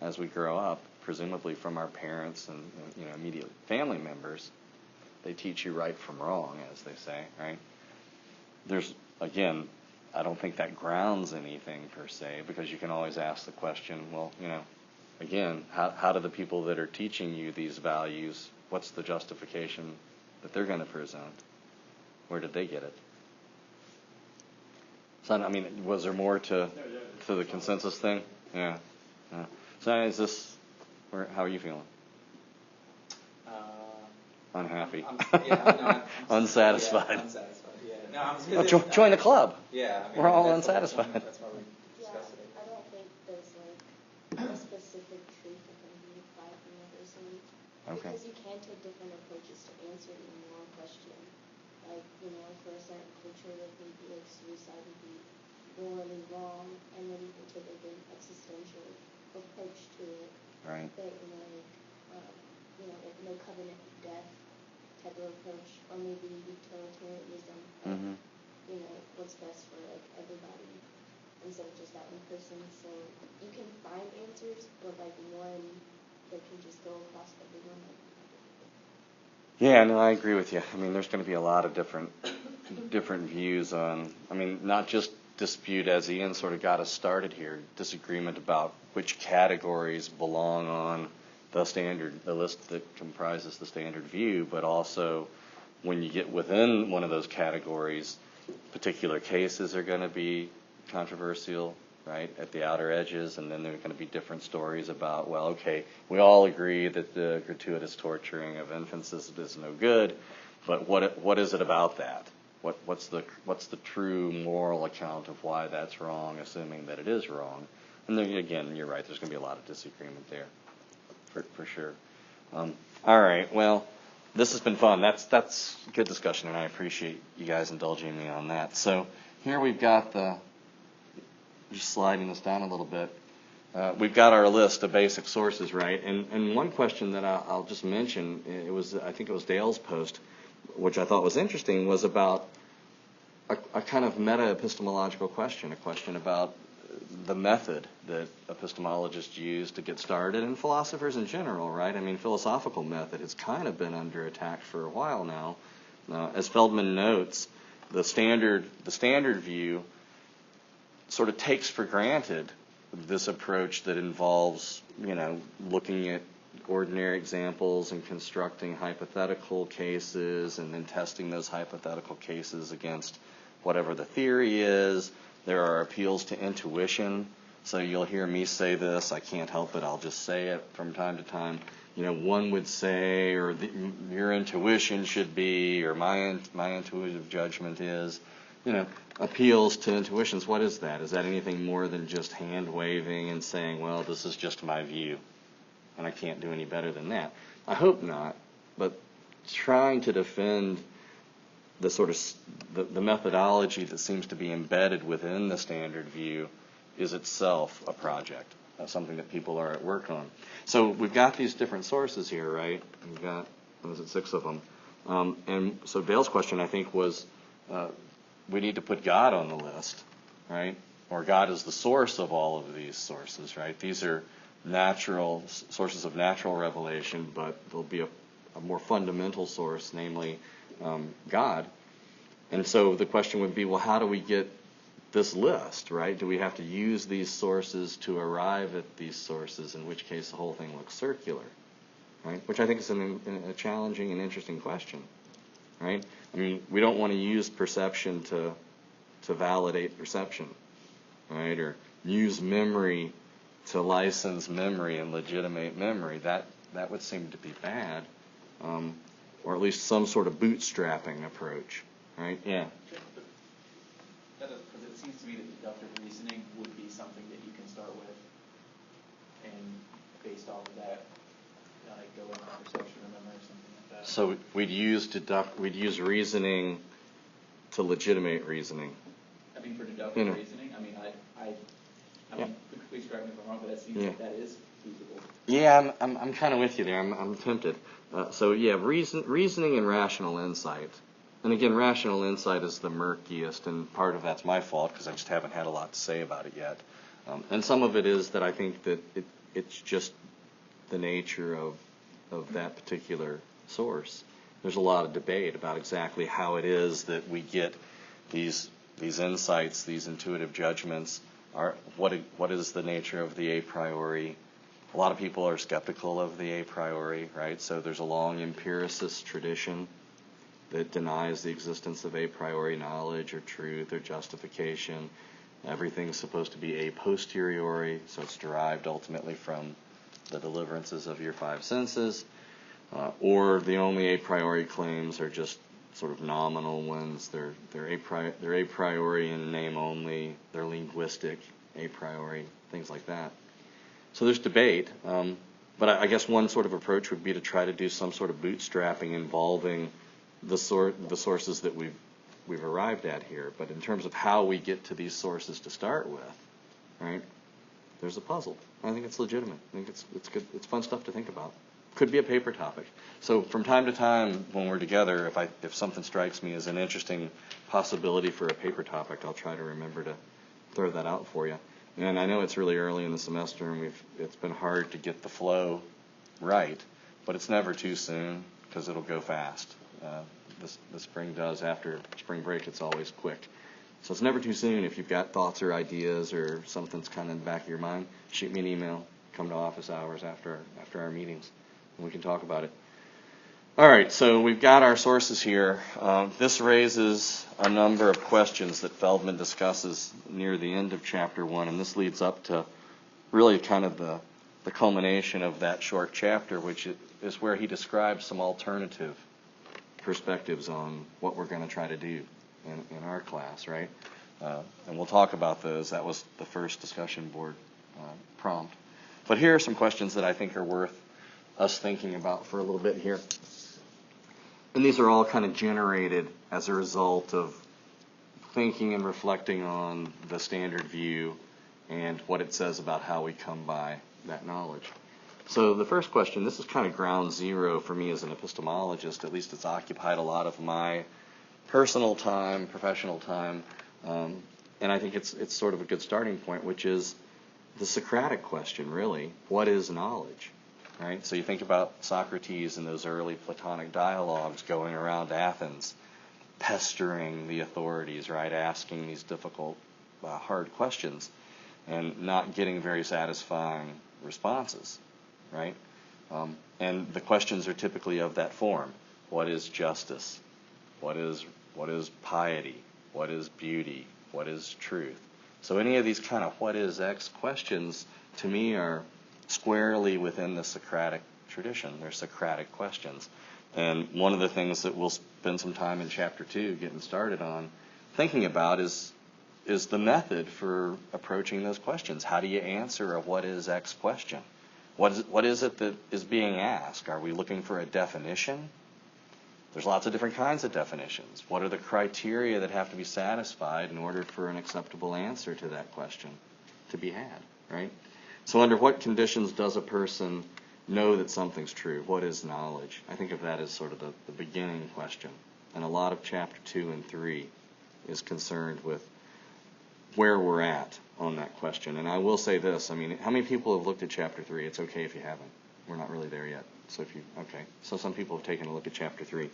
as we grow up, presumably from our parents and immediate family members. They teach you right from wrong, as they say, right? Again, I don't think that grounds anything per se, because you can always ask the question, well, again, how do the people that are teaching you these values, what's the justification that they're going to present? Where did they get it? So, was there more to the consensus thing? Yeah. So how are you feeling? Unhappy. I'm Unsatisfied. Yeah, unsatisfied. Yeah. No, join the club. Yeah. We're all that's the whole unsatisfied. point. That's why we Yeah, discussed it. I don't think there's a specific truth that can be applied universally. Okay. Because you can take different approaches to answering the moral question. Like, for a certain culture, that maybe like suicide would be morally wrong, and then you can take like an existential approach to it. Right. That, like no covenant of death type of approach, or maybe utilitarianism, what's best for like everybody instead of just that one person. So you can find answers, but like one that can just go across everyone. Yeah, no, I agree with you. There's going to be a lot of different views on. Not just dispute, as Ian sort of got us started here, disagreement about which categories belong on the list that comprises the standard view, but also when you get within one of those categories, particular cases are going to be controversial, right, at the outer edges, and then there are going to be different stories about, well, okay, we all agree that the gratuitous torturing of infants is no good, but what is it about that? What's the true moral account of why that's wrong, assuming that it is wrong? And then again, you're right, there's going to be a lot of disagreement there. For sure. All right. Well, this has been fun. That's good discussion, and I appreciate you guys indulging me on that. So here we've got just sliding this down a little bit. We've got our list of basic sources, right? And one question that I'll just mention, I think it was Dale's post, which I thought was interesting, was about a kind of meta-epistemological question, a question about the method that epistemologists use to get started, and philosophers in general, right? Philosophical method has kind of been under attack for a while now. As Feldman notes, the standard view sort of takes for granted this approach that involves, looking at ordinary examples and constructing hypothetical cases and then testing those hypothetical cases against whatever the theory is. There are appeals to intuition. So you'll hear me say this. I can't help it. I'll just say it from time to time. One would say, or your intuition should be, or my intuitive judgment is. Appeals to intuitions. What is that? Is that anything more than just hand waving and saying, well, this is just my view, and I can't do any better than that? I hope not. But trying to defend the sort of the methodology that seems to be embedded within the standard view is itself a project. That's something that people are at work on. So we've got these different sources here, right? We've got, 6 of them. And so Dale's question, I think, was we need to put God on the list. right? Or God is the source of all of these sources, right? These are natural sources of natural revelation, but there'll be a more fundamental source, namely God. And so the question would be, well, how do we get this list, right? Do we have to use these sources to arrive at these sources, in which case the whole thing looks circular, right? Which I think is a challenging and interesting question, right? I mean, we don't want to use perception to validate perception, right? Or use memory to license memory and legitimate memory. That would seem to be bad, or at least some sort of bootstrapping approach, right? Yeah. Because it seems to me that deductive reasoning would be something that you can start with, and based off of that, go into perception or memory or something like that. So we'd use reasoning to legitimate reasoning. I mean, for deductive reasoning, I mean, I mean, please correct me if I'm wrong, but that seems like that is feasible. Yeah, I'm kind of with you there. I'm tempted. So yeah, reasoning and rational insight. And again, rational insight is the murkiest, and part of that's my fault because I just haven't had a lot to say about it yet. And some of it is that I think that it's just the nature of that particular source. There's a lot of debate about exactly how it is that we get these insights, these intuitive judgments. What is the nature of the a priori? A lot of people are skeptical of the a priori, right? So there's a long empiricist tradition that denies the existence of a priori knowledge or truth or justification. Everything's supposed to be a posteriori, so it's derived ultimately from the deliverances of your five senses, or the only a priori claims are just sort of nominal ones. They're a priori in name only. They're linguistic a priori, things like that. So there's debate, but I guess one sort of approach would be to try to do some sort of bootstrapping involving the sources that we've arrived at here. But in terms of how we get to these sources to start with, right? There's a puzzle. I think it's legitimate. I think it's good. It's fun stuff to think about. Could be a paper topic. So from time to time when we're together, if something strikes me as an interesting possibility for a paper topic, I'll try to remember to throw that out for you. And I know it's really early in the semester, and it's been hard to get the flow right, but it's never too soon because it'll go fast. The spring does. After spring break, it's always quick. So it's never too soon. If you've got thoughts or ideas or something's kind of in the back of your mind, shoot me an email. Come to office hours after our meetings, and we can talk about it. All right, so we've got our sources here. This raises a number of questions that Feldman discusses near the end of Chapter 1, and this leads up to really kind of the culmination of that short chapter, which is where he describes some alternative perspectives on what we're going to try to do in our class, right? And we'll talk about those. That was the first discussion board prompt. But here are some questions that I think are worth us thinking about for a little bit here. And these are all kind of generated as a result of thinking and reflecting on the standard view and what it says about how we come by that knowledge. So the first question, this is kind of ground zero for me as an epistemologist. At least it's occupied a lot of my personal time, professional time, and I think it's sort of a good starting point, which is the Socratic question, really. What is knowledge? Right? So you think about Socrates and those early Platonic dialogues going around Athens, pestering the authorities, right? Asking these difficult, hard questions and not getting very satisfying responses, right? And the questions are typically of that form. What is justice? What is piety? What is beauty? What is truth? So any of these kind of what is X questions, to me, are squarely within the Socratic tradition. They're Socratic questions. And one of the things that we'll spend some time in Chapter 2 getting started on thinking about is the method for approaching those questions. How do you answer a what is X question? What is it that is being asked? Are we looking for a definition? There's lots of different kinds of definitions. What are the criteria that have to be satisfied in order for an acceptable answer to that question to be had, right? So under what conditions does a person know that something's true? What is knowledge? I think of that as sort of the beginning question. And a lot of Chapter 2 and 3 is concerned with where we're at on that question. And I will say this, I mean, how many people have looked at Chapter 3? It's okay if you haven't. We're not really there yet. So so some people have taken a look at Chapter 3.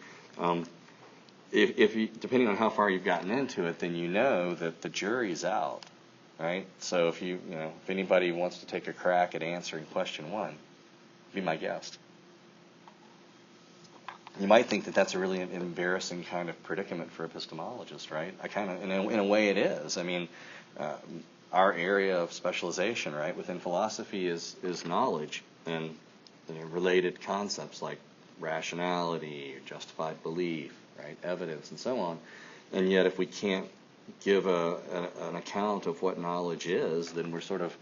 If you, depending on how far you've gotten into it, then you know that the jury's out, right? So if if anybody wants to take a crack at answering question 1, be my guest. You might think that that's a really embarrassing kind of predicament for epistemologists, right? In a way it is. I mean, our area of specialization, right, within philosophy is knowledge and related concepts like rationality, justified belief, right, evidence, and so on. And yet if we can't give an account of what knowledge is, then we're sort of,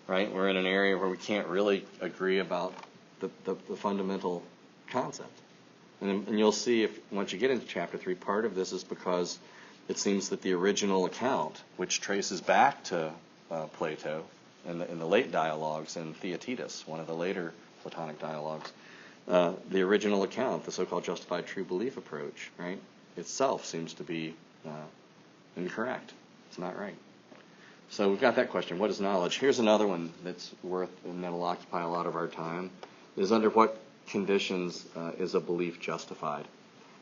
right, we're in an area where we can't really agree about the fundamental concept. And you'll see once you get into Chapter 3, part of this is because it seems that the original account, which traces back to Plato in the late dialogues in Theaetetus, one of the later Platonic dialogues, the original account, the so-called justified true belief approach, right, itself seems to be incorrect. It's not right. So we've got that question. What is knowledge? Here's another one that's and that'll occupy a lot of our time, is under what conditions is a belief justified?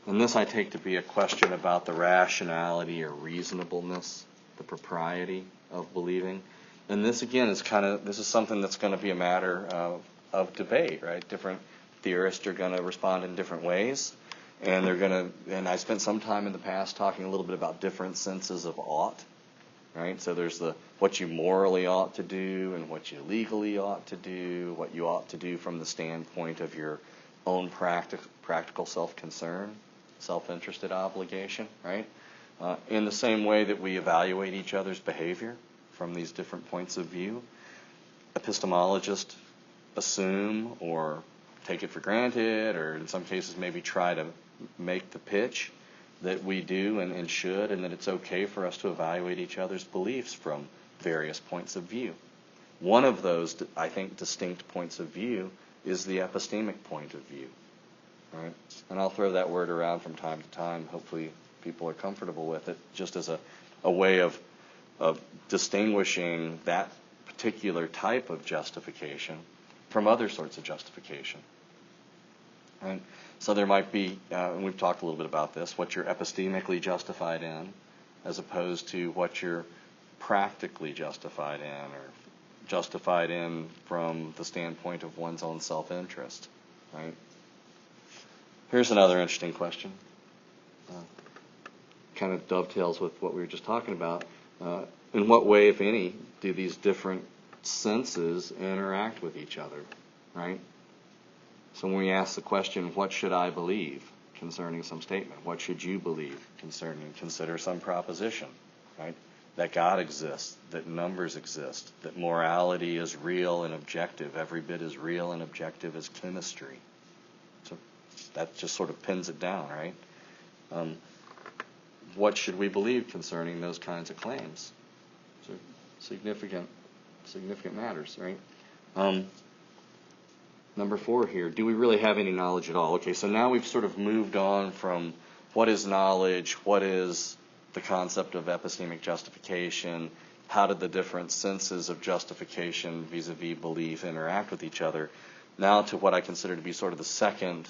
And this I take to be a question about the rationality or reasonableness, the propriety of believing. And this again is this is something that's going to be a matter of debate, right? Different theorists are going to respond in different ways, and and I spent some time in the past talking a little bit about different senses of ought, right? So there's what you morally ought to do and what you legally ought to do, what you ought to do from the standpoint of your own practical self-concern, self-interested obligation, right? In the same way that we evaluate each other's behavior from these different points of view, epistemologists assume or take it for granted, or in some cases maybe try to make the pitch that we do and should, and that it's okay for us to evaluate each other's beliefs from various points of view. One of those, I think, distinct points of view is the epistemic point of view. Right? And I'll throw that word around from time to time. Hopefully people are comfortable with it, just as a way of distinguishing that particular type of justification from other sorts of justification. Right? So there might be, and we've talked a little bit about this, what you're epistemically justified in, as opposed to what you're practically justified in, or justified in from the standpoint of one's own self-interest. Right? Here's another interesting question. Kind of dovetails with what we were just talking about. In what way, if any, do these different senses interact with each other? Right? So when we ask the question, what should I believe concerning some statement? What should you believe consider some proposition? Right? That God exists, that numbers exist, that morality is real and objective, every bit as real and objective as chemistry. So that just sort of pins it down, right? What should we believe concerning those kinds of claims? So significant matters, right? Number 4 here, do we really have any knowledge at all? Okay, so now we've sort of moved on from what is knowledge, what is the concept of epistemic justification, how did the different senses of justification vis-a-vis belief interact with each other, now to what I consider to be sort of the second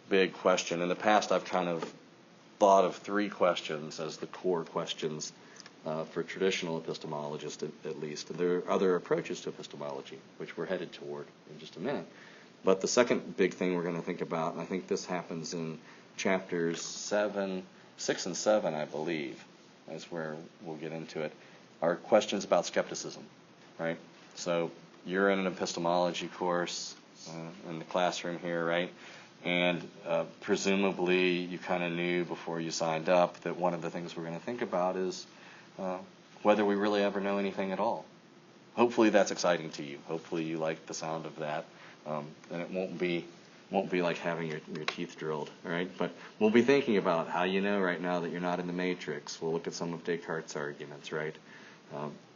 big question. In the past, I've kind of thought of 3 questions as the core questions for traditional epistemologists, at least. And there are other approaches to epistemology, which we're headed toward in just a minute. But the second big thing we're going to think about, and I think this happens in chapters 6 and 7, I believe, is where we'll get into it, are questions about skepticism, right? So you're in an epistemology course in the classroom here, right? And presumably you kind of knew before you signed up that one of the things we're going to think about is whether we really ever know anything at all. Hopefully that's exciting to you. Hopefully you like the sound of that. And it won't be like having your teeth drilled, all right? But we'll be thinking about how you know right now that you're not in the matrix. We'll look at some of Descartes' arguments, right?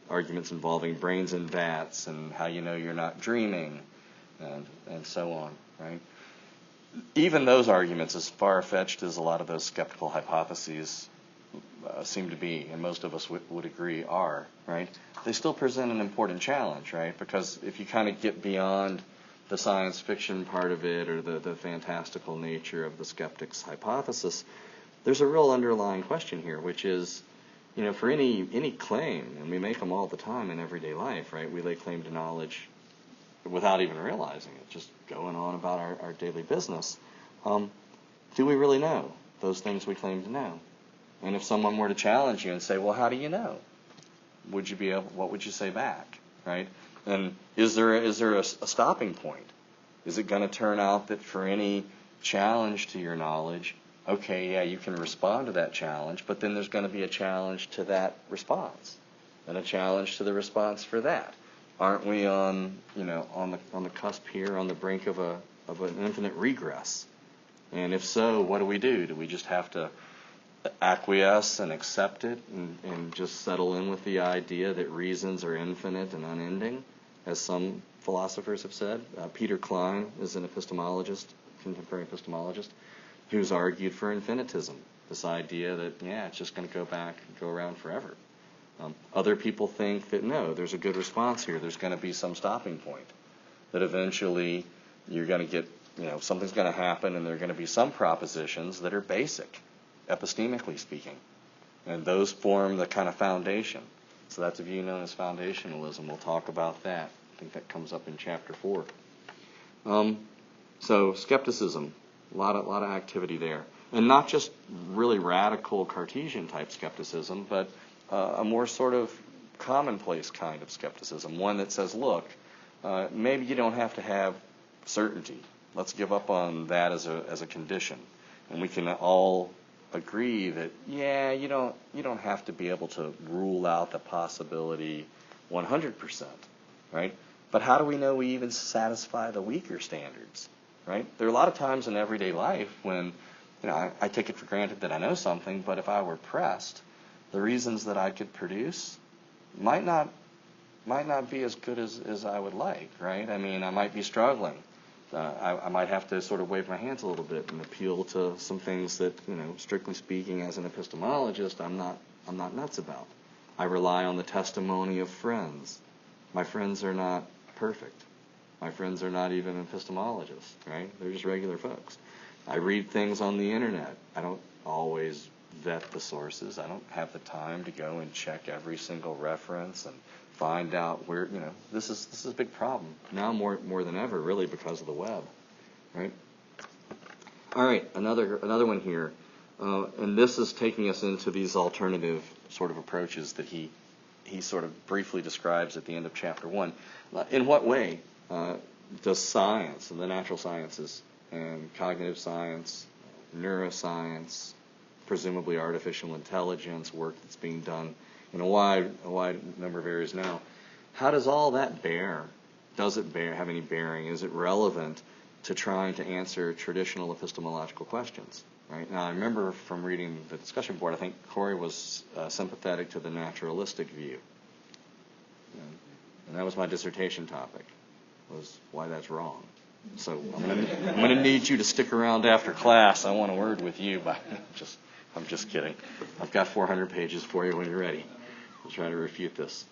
Arguments involving brains and vats, and how you know you're not dreaming, and so on, right? Even those arguments, as far-fetched as a lot of those skeptical hypotheses seem to be, and most of us would agree are, right? They still present an important challenge, right? Because if you kind of get beyond the science fiction part of it or the fantastical nature of the skeptic's hypothesis, there's a real underlying question here, which is, for any claim, and we make them all the time in everyday life, right? We lay claim to knowledge without even realizing it, just going on about our daily business. Do we really know those things we claim to know? And if someone were to challenge you and say, well, how do you know? What would you say back, right? And is there a stopping point? Is it going to turn out that for any challenge to your knowledge, okay, yeah, you can respond to that challenge, but then there's going to be a challenge to that response, and a challenge to the response for that? Aren't we on the cusp here, on the brink of an infinite regress? And if so, what do? Do we just have to acquiesce and accept it and just settle in with the idea that reasons are infinite and unending, as some philosophers have said? Peter Klein is an epistemologist, contemporary epistemologist, who's argued for infinitism, this idea that, it's just going to go around forever. Other people think that, no, there's a good response here. There's going to be some stopping point, that eventually you're going to get, something's going to happen, and there are going to be some propositions that are basic, epistemically speaking. And those form the kind of foundation. So that's a view known as foundationalism. We'll talk about that. I think that comes up in chapter 4. So skepticism, a lot of activity there. And not just really radical Cartesian type skepticism, but a more sort of commonplace kind of skepticism, one that says, look, maybe you don't have to have certainty. Let's give up on that as a condition. And we can all agree that, you don't have to be able to rule out the possibility 100%, right? But how do we know we even satisfy the weaker standards, right? There are a lot of times in everyday life when, I take it for granted that I know something, but if I were pressed, the reasons that I could produce might not be as good as I would like, right? I mean, I might be struggling. I might have to sort of wave my hands a little bit and appeal to some things that, strictly speaking, as an epistemologist, I'm not nuts about. I rely on the testimony of friends. My friends are not perfect. My friends are not even epistemologists, right? They're just regular folks. I read things on the internet. I don't always vet the sources. I don't have the time to go and check every single reference and find out where, this is a big problem now more than ever, really, because of the web, right? All right, another one here, and this is taking us into these alternative sort of approaches that he sort of briefly describes at the end of chapter 1. In what way does science and the natural sciences and cognitive science, neuroscience, presumably artificial intelligence, work that's being done in a wide number of areas now, how does all that bear? Does it have any bearing? Is it relevant to trying to answer traditional epistemological questions? Right? Now, I remember from reading the discussion board, I think Corey was sympathetic to the naturalistic view. And that was my dissertation topic, was why that's wrong. So I'm going to need you to stick around after class. I want a word with you, but I'm just kidding. I've got 400 pages for you when you're ready. I'll try to refute this.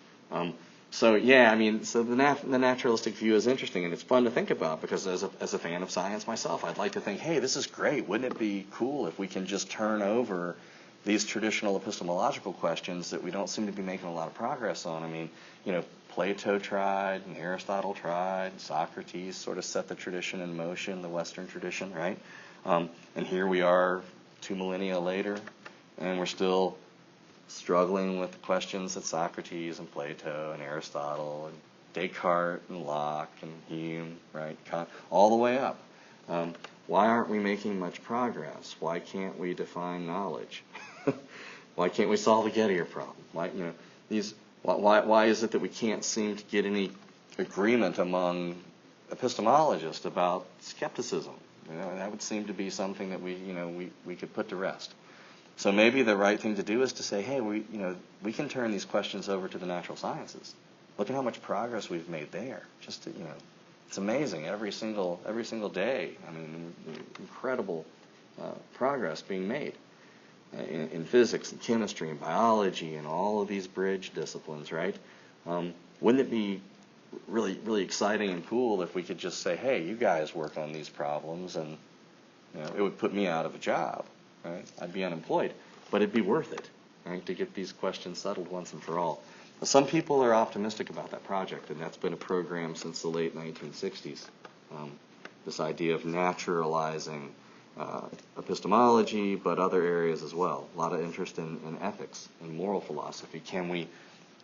So the naturalistic view is interesting, and it's fun to think about, because as a fan of science myself, I'd like to think, hey, this is great. Wouldn't it be cool if we can just turn over these traditional epistemological questions that we don't seem to be making a lot of progress on? I mean, Plato tried, and Aristotle tried, and Socrates sort of set the tradition in motion, the Western tradition, right? And here we are 2 millennia later, and we're still struggling with the questions that Socrates and Plato and Aristotle and Descartes and Locke and Hume, right, all the way up. Why aren't we making much progress? Why can't we define knowledge? Why can't we solve the Gettier problem? Why is it that we can't seem to get any agreement among epistemologists about skepticism? That would seem to be something that we could put to rest. So maybe the right thing to do is to say, hey, we can turn these questions over to the natural sciences. Look at how much progress we've made there. It's amazing every single day. I mean, incredible progress being made. in physics and chemistry and biology and all of these bridge disciplines, right? Wouldn't it be really, really exciting and cool if we could just say, hey, you guys work on these problems, and it would put me out of a job, right? I'd be unemployed, but it'd be worth it, right, to get these questions settled once and for all. Some people are optimistic about that project, and that's been a program since the late 1960s. This idea of naturalizing epistemology, but other areas as well. A lot of interest in ethics and moral philosophy. Can we,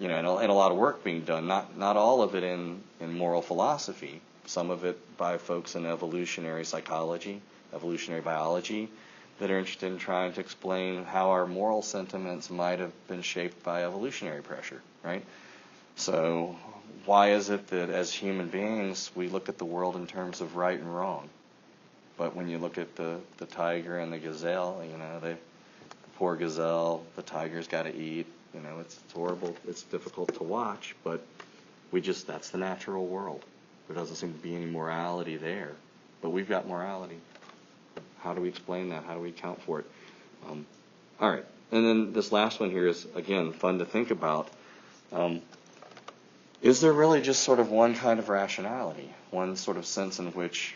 and a lot of work being done, not all of it in moral philosophy, some of it by folks in evolutionary psychology, evolutionary biology, that are interested in trying to explain how our moral sentiments might have been shaped by evolutionary pressure, right? So why is it that as human beings we look at the world in terms of right and wrong? But when you look at the tiger and the gazelle, the poor gazelle, the tiger's got to eat, it's horrible, it's difficult to watch, but that's the natural world. There doesn't seem to be any morality there, but we've got morality. How do we explain that? How do we account for it? All right. And then this last one here is, again, fun to think about. Is there really just sort of one kind of rationality, one sort of sense in which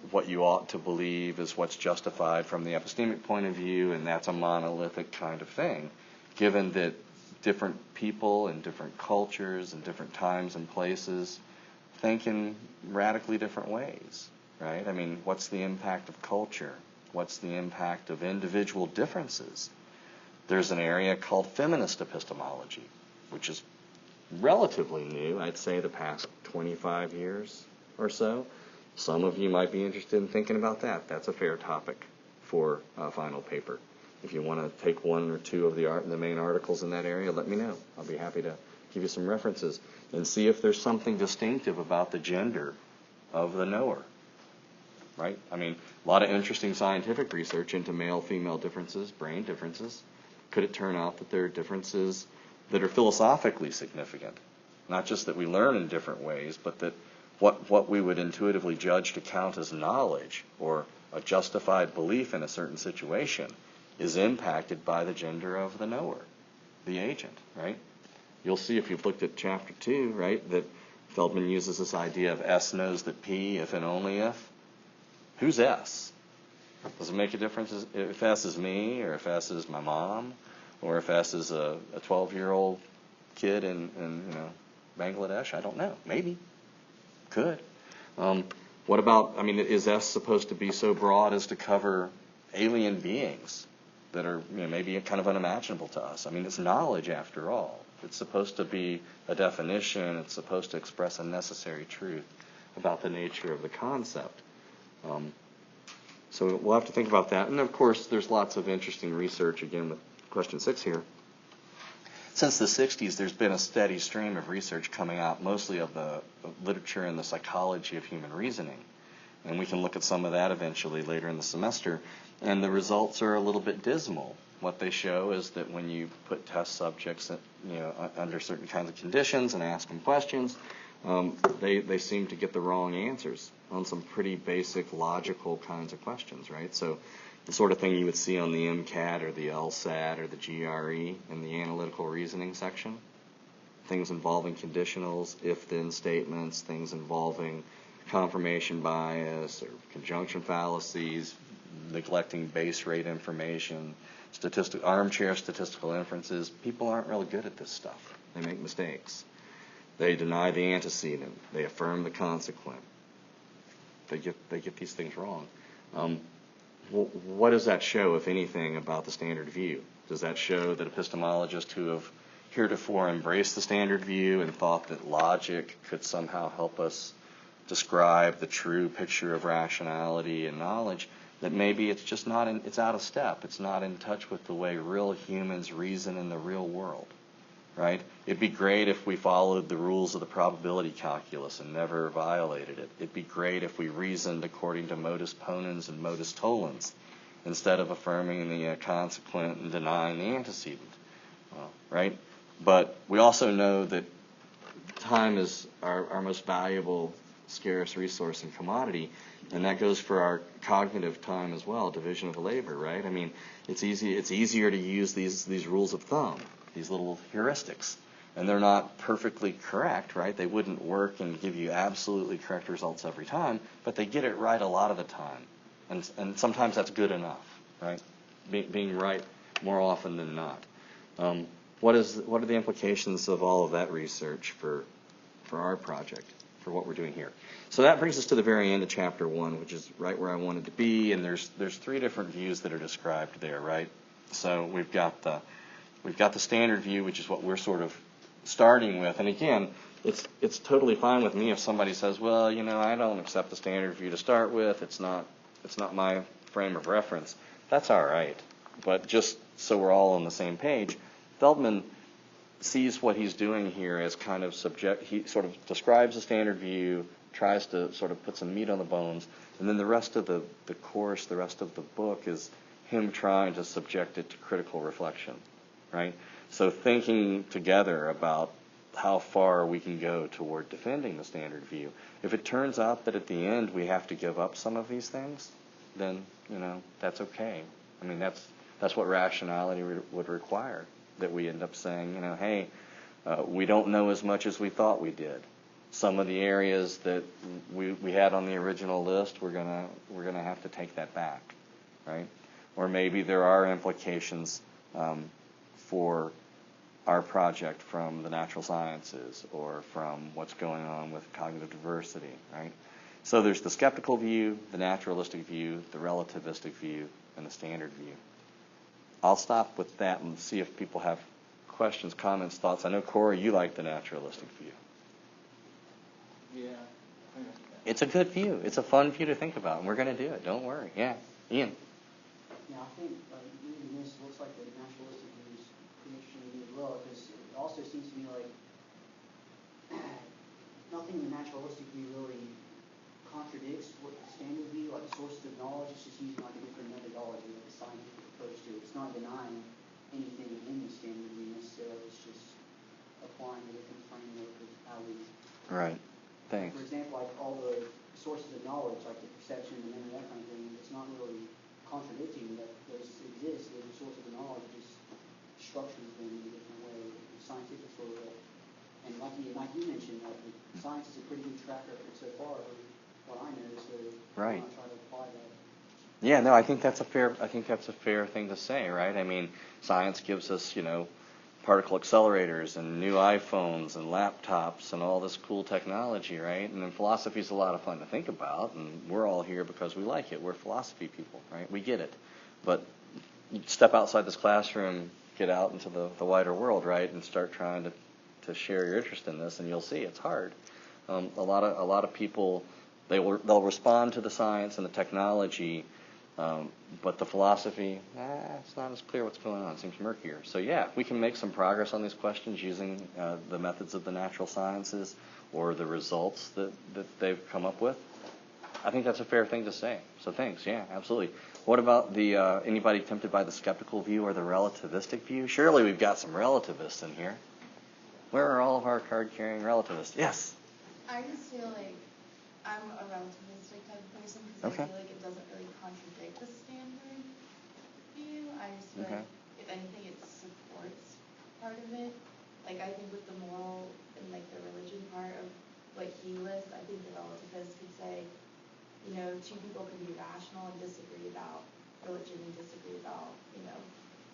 what you ought to believe is what's justified from the epistemic point of view, and that's a monolithic kind of thing, given that different people and different cultures and different times and places think in radically different ways? Right? I mean, what's the impact of culture? What's the impact of individual differences? There's an area called feminist epistemology, which is relatively new, I'd say the past 25 years or so. Some of you might be interested in thinking about that. That's a fair topic for a final paper. If you want to take one or two of the main articles in that area, let me know. I'll be happy to give you some references and see if there's something distinctive about the gender of the knower. Right? I mean, a lot of interesting scientific research into male-female differences, brain differences. Could it turn out that there are differences that are philosophically significant? Not just that we learn in different ways, but that what we would intuitively judge to count as knowledge or a justified belief in a certain situation is impacted by the gender of the knower, the agent, right? You'll see if you've looked at chapter 2, right, that Feldman uses this idea of S knows that P if and only if. Who's S? Does it make a difference if S is me, or if S is my mom, or if S is a 12-year-old kid in Bangladesh? I don't know. Maybe. Could. What about, is S supposed to be so broad as to cover alien beings that are maybe kind of unimaginable to us? It's knowledge after all. It's supposed to be a definition. It's supposed to express a necessary truth about the nature of the concept. So we'll have to think about that. And of course, there's lots of interesting research, again, with question 6 here. Since the 60s, there's been a steady stream of research coming out, mostly of the literature and the psychology of human reasoning. And we can look at some of that eventually later in the semester. And the results are a little bit dismal. What they show is that when you put test subjects under certain kinds of conditions and ask them questions, they seem to get the wrong answers on some pretty basic logical kinds of questions, right? So the sort of thing you would see on the MCAT or the LSAT or the GRE in the analytical reasoning section. Things involving conditionals, if-then statements, things involving confirmation bias or conjunction fallacies, neglecting base rate information, armchair statistical inferences. People aren't really good at this stuff. They make mistakes. They deny the antecedent. They affirm the consequent. They get these things wrong. What does that show, if anything, about the standard view? Does that show that epistemologists who have heretofore embraced the standard view and thought that logic could somehow help us describe the true picture of rationality and knowledge, that maybe it's just not it's out of step. It's not in touch with the way real humans reason in the real world, right? It'd be great if we followed the rules of the probability calculus and never violated it. It'd be great if we reasoned according to modus ponens and modus tollens instead of affirming the consequent and denying the antecedent, right? But we also know that time is our most valuable scarce resource and commodity, and that goes for our cognitive time as well, division of labor, right? I mean, it's easier to use these rules of thumb, these little heuristics, and they're not perfectly correct, right? They wouldn't work and give you absolutely correct results every time, but they get it right a lot of the time, and sometimes that's good enough, right? Being right more often than not. What are the implications of all of that research for our project, for what we're doing here? So that brings us to the very end of chapter 1, which is right where I wanted to be, and there's 3 different views that are described there, right? So we've got the standard view, which is what we're sort of starting with, and again, it's totally fine with me if somebody says, well, I don't accept the standard view to start with. It's not my frame of reference. That's all right, but just so we're all on the same page, Feldman sees what he's doing here as kind of he sort of describes the standard view, tries to sort of put some meat on the bones, and then the rest of the course, the rest of the book is him trying to subject it to critical reflection, right? So thinking together about how far we can go toward defending the standard view. If it turns out that at the end we have to give up some of these things, then, that's okay. I mean, that's what rationality would require, that we end up saying, hey, we don't know as much as we thought we did. Some of the areas that we had on the original list, we're gonna have to take that back, right? Or maybe there are implications for our project from the natural sciences or from what's going on with cognitive diversity, right? So there's the skeptical view, the naturalistic view, the relativistic view, and the standard view. I'll stop with that and see if people have questions, comments, thoughts. I know, Corey, you like the naturalistic view. Yeah. It's a good view. It's a fun view to think about, and we're going to do it. Don't worry. Yeah. Ian. Yeah, I think reading this looks like the naturalistic view is pretty interesting to me as well, because it also seems to me like nothing in the naturalistic view really contradicts what the standard view, like the sources of knowledge. It's just using like a different methodology, like a scientific approach to it. It's not denying anything in the standard view necessarily. It's just applying a different framework of how we. Right. Thanks. For example, like all the sources of knowledge, like the perception and that kind of thing, it's not really contradicting that those exist. Those are sources of knowledge, just structures them in a different way, scientific sort of way. And like you mentioned, like science is a pretty good track record so far. What I know, so right. I'm not trying to apply that. Yeah, no, I think that's a fair thing to say, right? I mean, science gives us, particle accelerators and new iPhones and laptops and all this cool technology, right? And then philosophy is a lot of fun to think about, and we're all here because we like it. We're philosophy people, right? We get it. But you step outside this classroom, get out into the wider world, right, and start trying to share your interest in this, and you'll see it's hard. A lot of people, they'll respond to the science and the technology, but the philosophy, it's not as clear what's going on. It seems murkier. So yeah, if we can make some progress on these questions using the methods of the natural sciences or the results that they've come up with, I think that's a fair thing to say. So thanks. Yeah, absolutely. What about the anybody tempted by the skeptical view or the relativistic view? Surely we've got some relativists in here. Where are all of our card-carrying relativists? Yes. I just feel like I'm a relativistic type of person because I feel like it doesn't really contradict the standard view. I just feel like, if anything, it supports part of it. Like, I think with the moral and, like, the religion part of what he lists, I think the relativist could say, two people can be rational and disagree about religion and disagree about,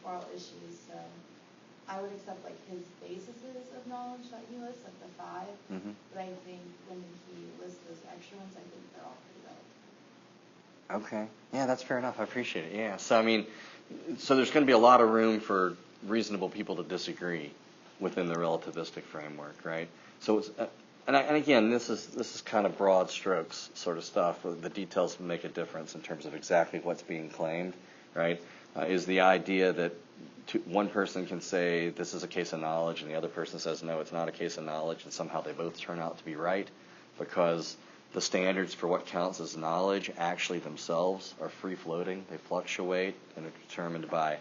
moral issues. So I would accept, like, his bases of knowledge that he lists, like the 5. But I think when he lists those extra ones, I think they're all pretty relevant. Okay. Yeah, that's fair enough. I appreciate it. Yeah. So, so there's going to be a lot of room for reasonable people to disagree within the relativistic framework, right? So it's, and again, this is kind of broad strokes sort of stuff. The details make a difference in terms of exactly what's being claimed, right? Is the idea that one person can say this is a case of knowledge and the other person says no, it's not a case of knowledge, and somehow they both turn out to be right because the standards for what counts as knowledge actually themselves are free-floating. They fluctuate and are determined by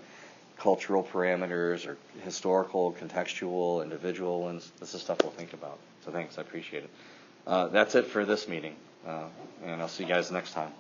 cultural parameters or historical, contextual, individual ones. This is stuff we'll think about. So thanks, I appreciate it. That's it for this meeting, and I'll see you guys next time.